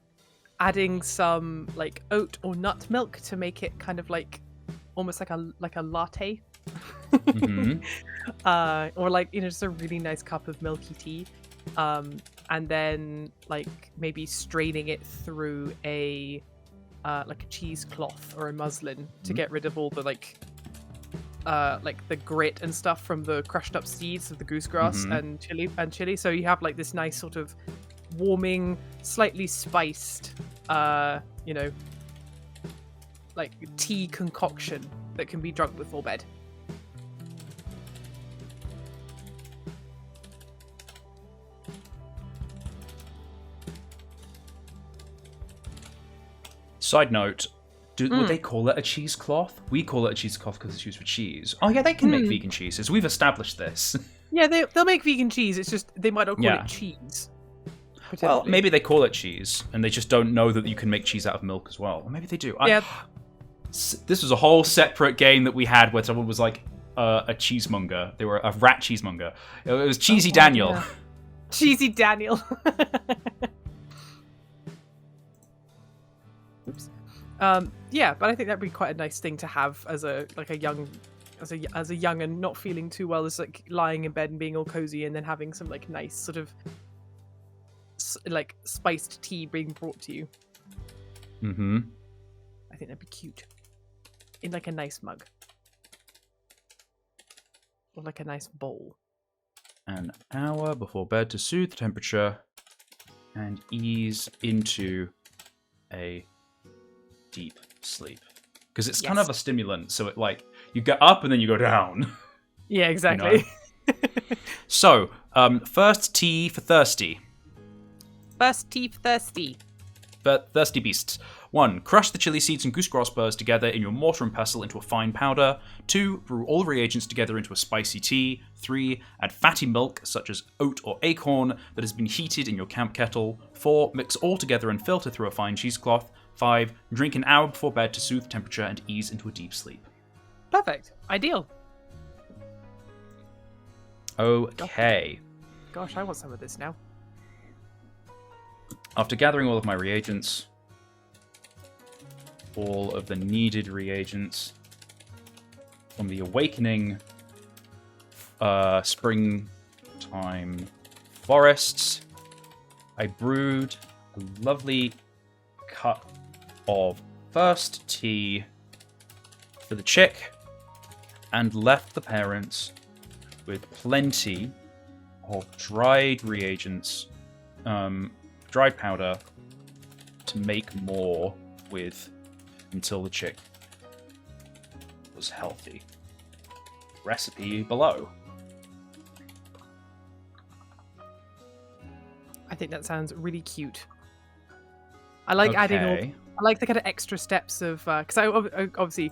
adding some like oat or nut milk to make it kind of like almost like a latte. Or like, you know, just a really nice cup of milky tea. And then like maybe straining it through a like a cheesecloth or a muslin to get rid of all the like the grit and stuff from the crushed up seeds of the goosegrass and chili. So you have like this nice sort of warming, slightly spiced, you know, like tea concoction that can be drunk before bed. Side note, would they call it a cheesecloth? We call it a cheesecloth because it's used for cheese. Oh yeah, they can make vegan cheeses. We've established this. Yeah, they'll make vegan cheese. It's just they might not call it cheese. Well, maybe they call it cheese, and they just don't know that you can make cheese out of milk as well. Or maybe they do. Yeah. This was a whole separate game that we had where someone was like a cheesemonger. They were a rat cheesemonger. It was Cheesy Daniel. Yeah. Cheesy Daniel. Oops. Yeah, but I think that'd be quite a nice thing to have as a young and not feeling too well, as like lying in bed and being all cozy, and then having some like nice sort of like spiced tea being brought to you. I think that'd be cute in like a nice mug or like a nice bowl. An hour before bed to soothe the temperature and ease into a deep sleep, because it's kind of a stimulant, so it like you get up and then you go down. Yeah, exactly. You know? So first tea for thirsty. First tea for thirsty. Thirsty beasts. 1. Crush the chili seeds and goosegrass burrs together in your mortar and pestle into a fine powder. 2. Brew all reagents together into a spicy tea. 3. Add fatty milk, such as oat or acorn, that has been heated in your camp kettle. 4. Mix all together and filter through a fine cheesecloth. 5. Drink an hour before bed to soothe temperature and ease into a deep sleep. Perfect. Ideal. Okay. Gosh, I want some of this now. After gathering all of my reagents, all of the needed reagents from the awakening springtime forests, I brewed a lovely cup of first tea for the chick and left the parents with plenty of dried reagents dried powder to make more with until the chick was healthy. Recipe below. I think that sounds really cute. I like adding I like the kind of extra steps of because I obviously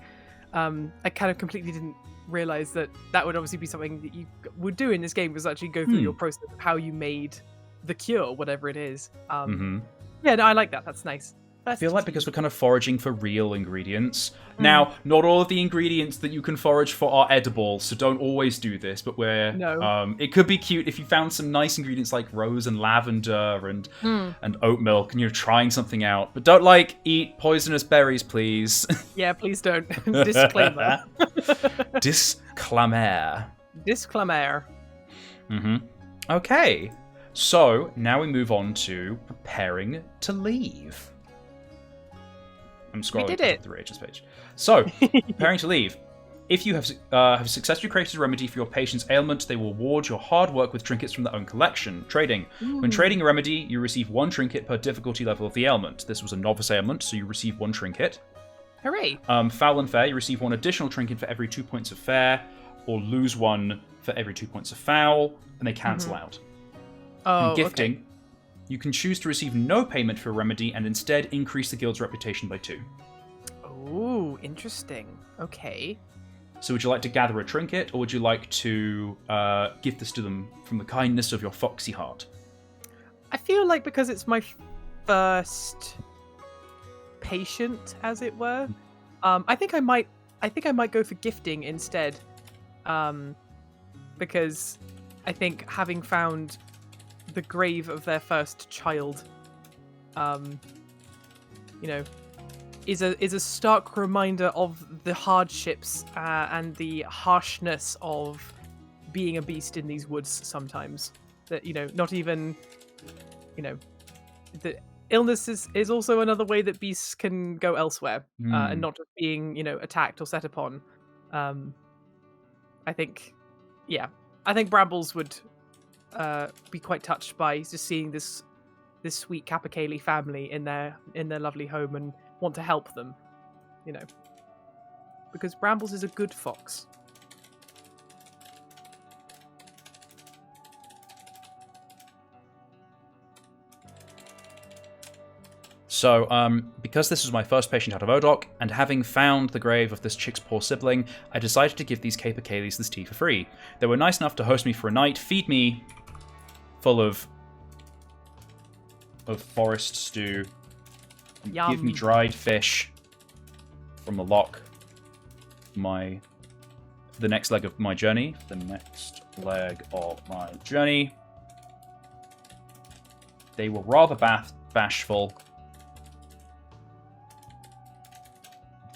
I kind of completely didn't realize that would obviously be something that you would do in this game, was actually go through your process of how you made the cure, whatever it is. Yeah, no, I like that. That's nice. I feel like because we're kind of foraging for real ingredients. Now, not all of the ingredients that you can forage for are edible, so don't always do this, but it could be cute if you found some nice ingredients like rose and lavender and oat milk and you're trying something out. But don't, eat poisonous berries, please. Yeah, please don't. Disclaimer. Disclaimer. Disclaimer. Okay, so now we move on to preparing to leave. I'm scrolling to the Rages page. So, preparing to leave. If you have successfully created a remedy for your patient's ailment, they will reward your hard work with trinkets from their own collection. Trading. When trading a remedy, you receive 1 trinket per difficulty level of the ailment. This was a novice ailment, so you receive 1 trinket. Hooray! Foul and fair, you receive 1 additional trinket for every 2 points of fair, or lose 1 for every 2 points of foul, and they cancel out. And gifting. Okay. You can choose to receive no payment for a remedy and instead increase the guild's reputation by 2. Ooh, interesting. Okay. So would you like to gather a trinket, or would you like to give this to them from the kindness of your foxy heart? I feel like because it's my first patient, as it were, I think I might go for gifting instead, because I think having found the grave of their first child, is a stark reminder of the hardships and the harshness of being a beast in these woods sometimes. That, not even, the illness is also another way that beasts can go elsewhere, and not just being, attacked or set upon. I think Brambles would be quite touched by just seeing this sweet Apawthecaria family in their lovely home and want to help them, because Brambles is a good fox. So, because this was my first patient out of Odok, and having found the grave of this chick's poor sibling, I decided to give these Apawthecarias this tea for free. They were nice enough to host me for a night, feed me full of forest stew, and give me dried fish from the loch. The next leg of my journey. They were rather bashful.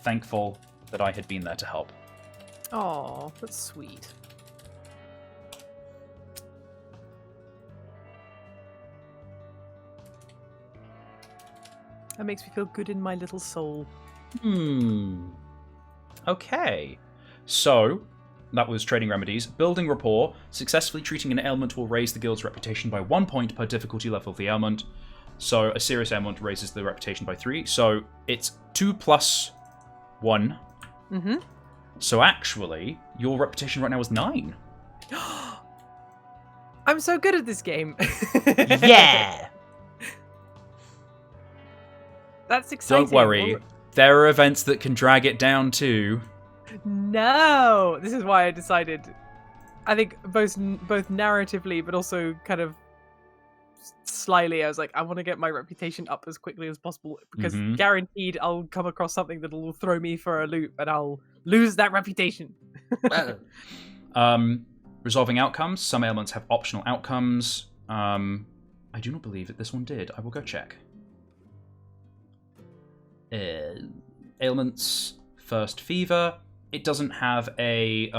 Thankful that I had been there to help. Oh, that's sweet. That makes me feel good in my little soul. Okay. So, that was trading remedies. Building rapport. Successfully treating an ailment will raise the guild's reputation by 1 point per difficulty level of the ailment. So, a serious ailment raises the reputation by 3. So, it's 2 plus 1. So, actually, your reputation right now is 9. I'm so good at this game. Yeah! That's exciting. Don't worry. There are events that can drag it down too. No! This is why I decided, I think both narratively, but also kind of slyly, I was like, I want to get my reputation up as quickly as possible, because guaranteed I'll come across something that will throw me for a loop and I'll lose that reputation. Resolving outcomes. Some ailments have optional outcomes. I do not believe that this one did. I will go check. Ailments. First fever. It doesn't have a...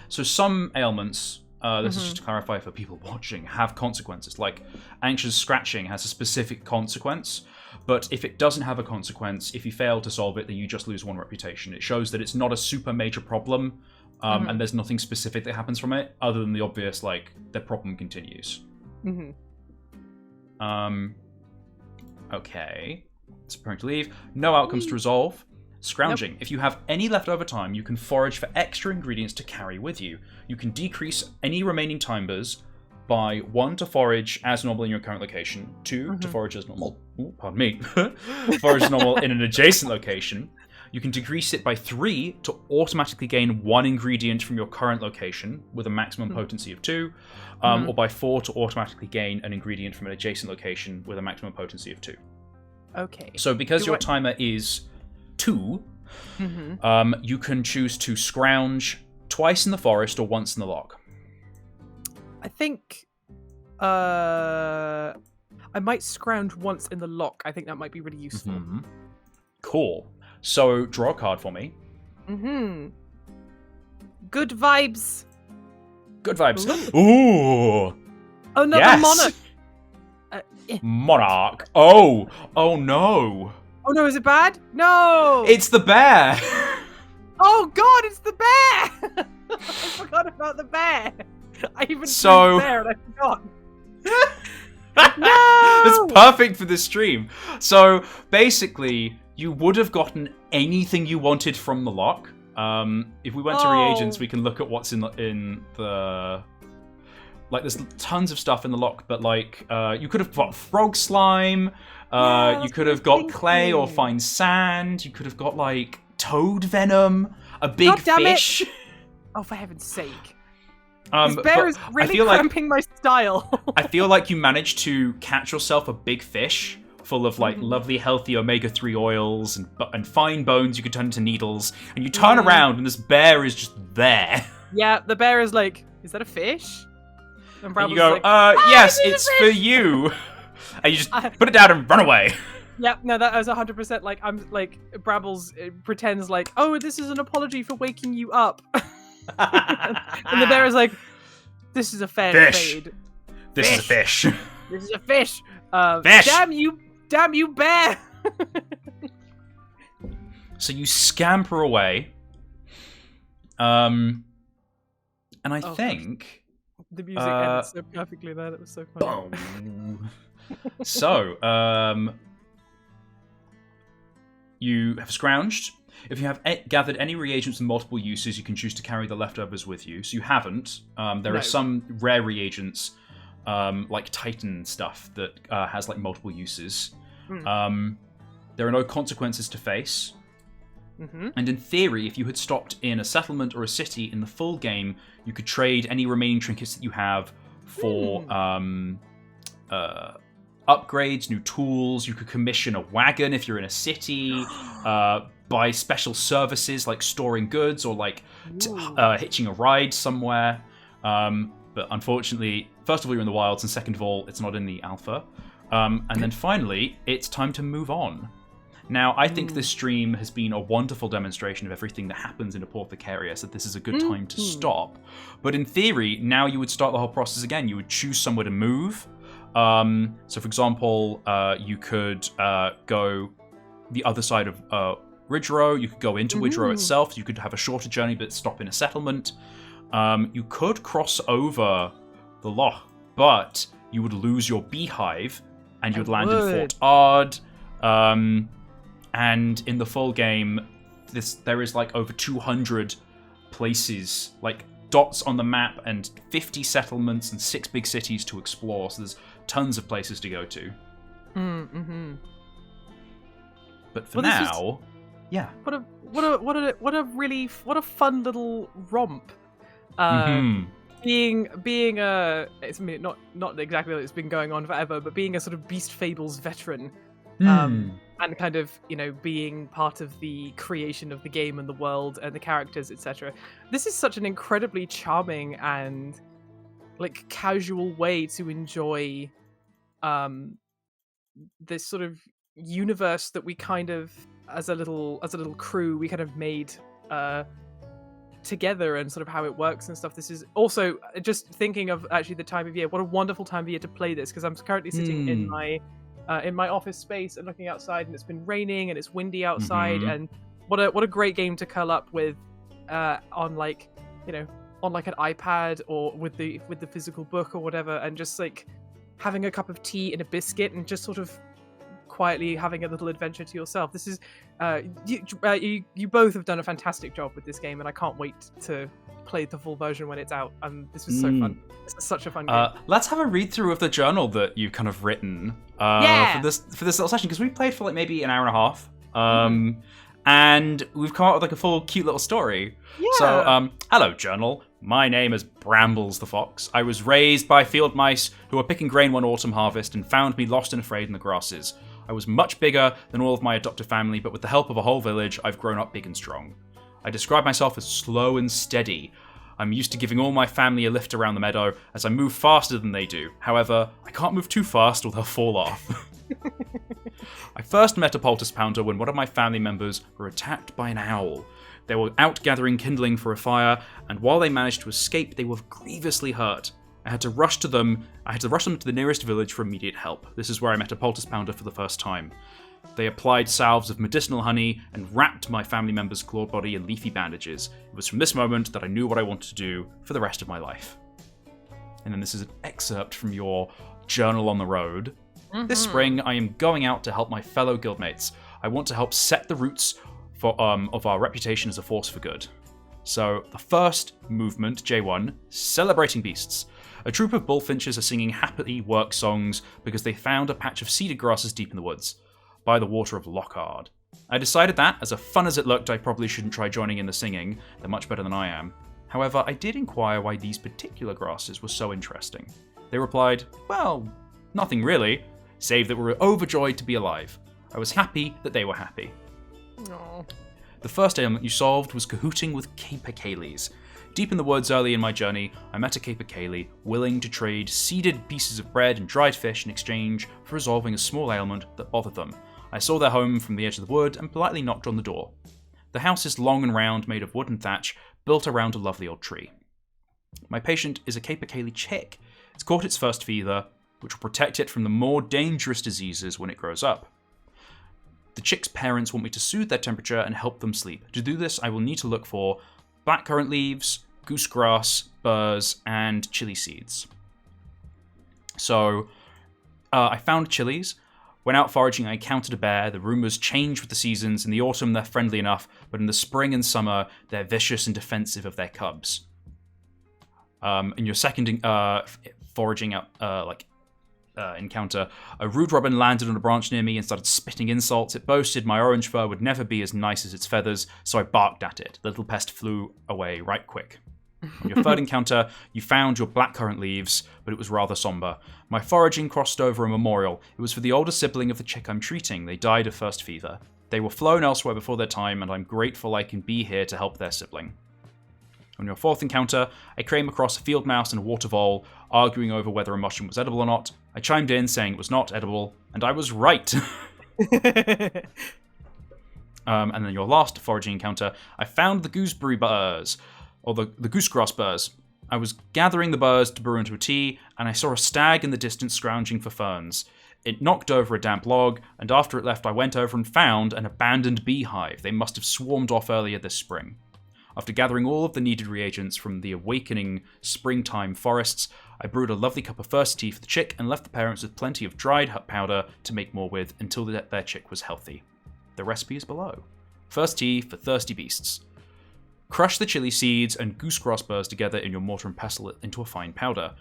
So some ailments, this is just to clarify for people watching, have consequences. Like anxious scratching has a specific consequence, but if it doesn't have a consequence, if you fail to solve it, then you just lose 1 reputation. It shows that it's not a super major problem, and there's nothing specific that happens from it, other than the obvious, like, the problem continues. Okay. It's preparing to leave. No outcomes to resolve. Scrounging. If you have any leftover time, you can forage for extra ingredients to carry with you. You can decrease any remaining timers by 1 to forage as normal in your current location, 2 to forage as normal. Ooh, pardon me. Forage as normal in an adjacent location. You can decrease it by 3 to automatically gain 1 ingredient from your current location with a maximum potency of 2, or by 4 to automatically gain an ingredient from an adjacent location with a maximum potency of 2. Okay. So because your timer is 2, you can choose to scrounge twice in the forest or once in the loch. I think I might scrounge once in the loch. I think that might be really useful. Cool. So draw a card for me. Good vibes. Good vibes. Ooh. Another yes. monarch. Monarch. Oh no. Oh no, is it bad? No. It's the bear. Oh god, it's the bear. I forgot about the bear. I even drew the bear and I forgot. No! It's perfect for this stream. So basically, you would have gotten anything you wanted from the loch. If we went to reagents, we can look at what's in the like. There's tons of stuff in the loch, but like you could have got frog slime. You could have got clay or fine sand. You could have got like toad venom, a big fish. Oh, for heaven's sake. This bear is really cramping my style. I feel like you managed to catch yourself a big fish full of like lovely, healthy omega-3 oils and fine bones you could turn into needles. And you turn around and this bear is just there. Yeah, the bear is like, is that a fish? And you go, like, yes, it's for you. And you just put it down and run away. Yeah, no, that was 100% like, I'm like, Brabbles pretends like, oh, this is an apology for waking you up. And the bear is like, this is a fair trade. This is a fish. This is a fish. Fish. Damn you, bear. So you scamper away. And I think the music ended so perfectly there. That was so funny. So, you have scrounged. If you have gathered any reagents with multiple uses, you can choose to carry the leftovers with you. So you haven't. There are some rare reagents, like Titan stuff, that has like multiple uses. There are no consequences to face. And in theory, if you had stopped in a settlement or a city in the full game, you could trade any remaining trinkets that you have for upgrades, new tools. You could commission a wagon if you're in a city. Buy special services like storing goods or like hitching a ride somewhere. But unfortunately, first of all, you're in the wilds, and second of all, it's not in the alpha. And then finally, it's time to move on. Now, I think this stream has been a wonderful demonstration of everything that happens in Apawthecaria, so this is a good time to stop. But in theory, now you would start the whole process again. You would choose somewhere to move. So, for example, you could go the other side of Ridgerow. You could go into Ridgerow itself. You could have a shorter journey, but stop in a settlement. You could cross over the loch, but you would lose your beehive, and you would land in Fort Ard. And in the full game, there is like over 200 places, like dots on the map, and 50 settlements and 6 big cities to explore. So there's tons of places to go to. But for now, yeah. What a fun little romp. Being it's not exactly like it's been going on forever, but being a sort of Beast Fables veteran. And kind of, being part of the creation of the game and the world and the characters, etc. This is such an incredibly charming and like casual way to enjoy this sort of universe that we kind of, as a little crew, we kind of made together, and sort of how it works and stuff. This is also just thinking of actually the time of year. What a wonderful time of year to play this, because I'm currently sitting in my office space and looking outside, and it's been raining and it's windy outside, and what a great game to curl up with on like an iPad or with the physical book or whatever, and just like having a cup of tea and a biscuit and just sort of quietly having a little adventure to yourself. This is you both have done a fantastic job with this game, and I can't wait to play the full version when it's out. This was so fun. This is such a fun game. Let's have a read through of the journal that you've kind of written for this little session, because we played for like maybe an hour and a half. And we've come up with like a full cute little story. Yeah. So, hello, journal. My name is Brambles the Fox. I was raised by field mice who were picking grain one autumn harvest and found me lost and afraid in the grasses. I was much bigger than all of my adopted family, but with the help of a whole village, I've grown up big and strong. I describe myself as slow and steady. I'm used to giving all my family a lift around the meadow, as I move faster than they do. However, I can't move too fast or they'll fall off. I first met a Poulticepounder when one of my family members were attacked by an owl. They were out gathering kindling for a fire, and while they managed to escape, they were grievously hurt. I had to rush them to the nearest village for immediate help. This is where I met a Poulticepounder for the first time. They applied salves of medicinal honey and wrapped my family member's clawed body in leafy bandages. It was from this moment that I knew what I wanted to do for the rest of my life. And then this is an excerpt from your journal on the road. This spring, I am going out to help my fellow guildmates. I want to help set the roots of our reputation as a force for good. So, the first movement, J1, Celebrating Beasts. A troop of bullfinches are singing happy work songs because they found a patch of cedar grasses deep in the woods, by the water of Lockhard. I decided that, as fun as it looked, I probably shouldn't try joining in the singing. They're much better than I am. However, I did inquire why these particular grasses were so interesting. They replied, well, nothing really, save that we were overjoyed to be alive. I was happy that they were happy. Aww. The first ailment you solved was cahooting with capercaillies. Deep in the woods early in my journey, I met a capercaillie willing to trade seeded pieces of bread and dried fish in exchange for resolving a small ailment that bothered them. I saw their home from the edge of the wood and politely knocked on the door. The house is long and round, made of wood and thatch, built around a lovely old tree. My patient is a capercaillie chick. It's caught its first fever, which will protect it from the more dangerous diseases when it grows up. The chick's parents want me to soothe their temperature and help them sleep. To do this, I will need to look for blackcurrant leaves, goosegrass, burrs, and chili seeds. So, I found chilies. When out foraging, I encountered a bear. The rumors change with the seasons. In the autumn, they're friendly enough, but in the spring and summer, they're vicious and defensive of their cubs. In your second foraging encounter, a rude robin landed on a branch near me and started spitting insults. It boasted my orange fur would never be as nice as its feathers, so I barked at it. The little pest flew away right quick. On your third encounter, you found your blackcurrant leaves, but it was rather somber. My foraging crossed over a memorial. It was for the older sibling of the chick I'm treating. They died of first fever. They were flown elsewhere before their time, and I'm grateful I can be here to help their sibling. On your fourth encounter, I came across a field mouse and a water vole, arguing over whether a mushroom was edible or not. I chimed in, saying it was not edible, and I was right. And then your last foraging encounter, I found the gooseberry burrs, or the goosegrass burrs. I was gathering the burrs to brew into a tea, and I saw a stag in the distance scrounging for ferns. It knocked over a damp log, and after it left, I went over and found an abandoned beehive. They must have swarmed off earlier this spring. After gathering all of the needed reagents from the awakening springtime forests, I brewed a lovely cup of first tea for the chick and left the parents with plenty of dried powder to make more with until their chick was healthy. The recipe is below. First tea for thirsty beasts. Crush the chili seeds and goosegrass burrs together in your mortar and pestle into a fine powder.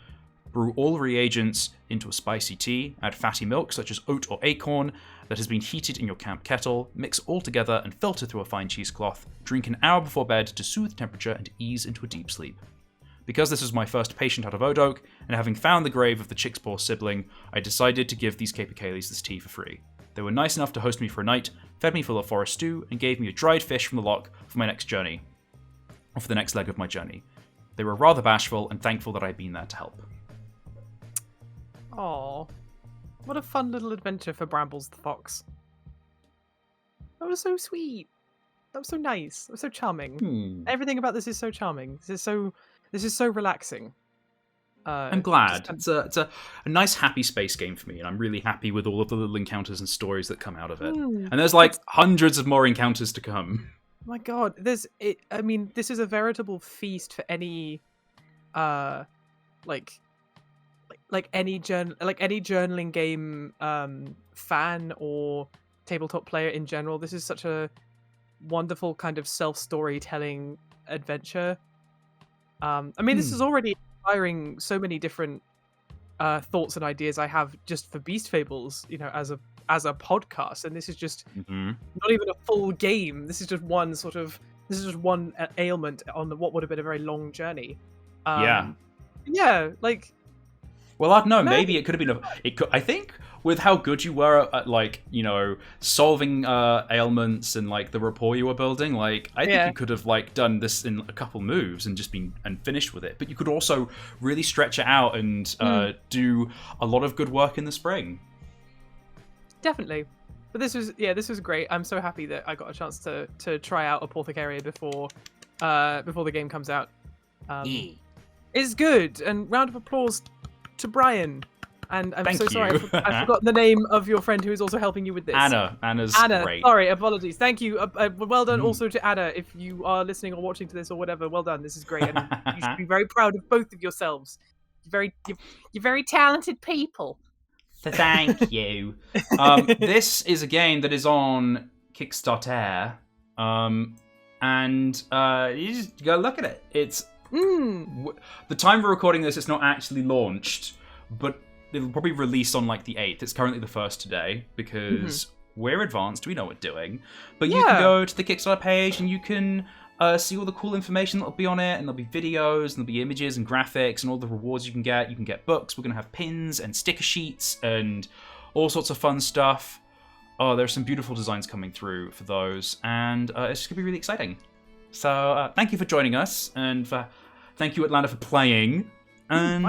Brew all reagents into a spicy tea. Add fatty milk, such as oat or acorn, that has been heated in your camp kettle. Mix all together and filter through a fine cheesecloth. Drink an hour before bed to soothe temperature and ease into a deep sleep. Because this was my first patient out of Odoak, and having found the grave of the chick's poor sibling, I decided to give these capercaillies this tea for free. They were nice enough to host me for a night, fed me full of forest stew, and gave me a dried fish from the loch for my next journey, or for the next leg of my journey. They were rather bashful and thankful that I'd been there to help. Aww. What a fun little adventure for Brambles the Fox. That was so sweet. That was so nice. That was so charming. Everything about this is so charming. This is so relaxing. I'm glad. It's a nice happy space game for me, and I'm really happy with all of the little encounters and stories that come out of it. And there's like hundreds of more encounters to come. My God, this is a veritable feast for any like like any journaling game fan or tabletop player in general, this is such a wonderful kind of self-storytelling adventure. I mean, this is already inspiring so many different thoughts and ideas I have just for Beast Fables, as a podcast, and this is just not even a full game. This is just one ailment on what would have been a very long journey. Like. Well, I don't know. Maybe it could have been I think with how good you were at like solving ailments and like the rapport you were building, like I think you could have like done this in a couple moves and just been finished with it. But you could also really stretch it out and do a lot of good work in the spring. Definitely. But this was great. I'm so happy that I got a chance to try out Apawthecaria before the game comes out. It's good. And round of applause to Brian. And I'm Thank so you. sorry, I've forgotten the name of your friend who is also helping you with this. Anna's great. Sorry, apologies. Thank you. Well done also to Anna. If you are listening or watching to this or whatever, well done. This is great. And you should be very proud of both of yourselves. You're very talented people. Thank you. This is a game that is on Kickstarter. And you just go look at it. It's the time we're recording this, it's not actually launched, but it'll probably release on like the 8th. It's currently the 1st today because we're advanced. We know what we're doing. But you can go to the Kickstarter page and you can see all the cool information that'll be on it, and there'll be videos, and there'll be images and graphics and all the rewards you can get. You can get books. We're going to have pins and sticker sheets and all sorts of fun stuff. Oh, there's some beautiful designs coming through for those, and it's just going to be really exciting. So thank you for joining us, and thank you, Atlanta, for playing. And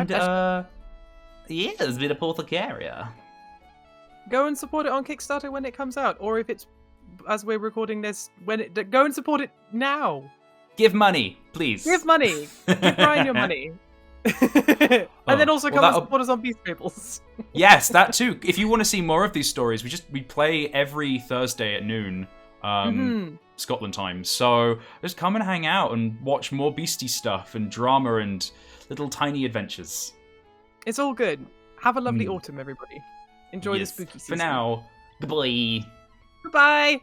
it's been Apawthecaria. Go and support it on Kickstarter when it comes out, or if it's as we're recording this, go and support it now. Give money, please. Give money. Give Brian your money. And then also come and support us on Beast Fables. Yes, that too. If you want to see more of these stories, we play every Thursday at noon, Scotland time. So just come and hang out and watch more beastie stuff and drama and little tiny adventures. It's all good. Have a lovely autumn, everybody. Enjoy the spooky season. For now, goodbye. Goodbye.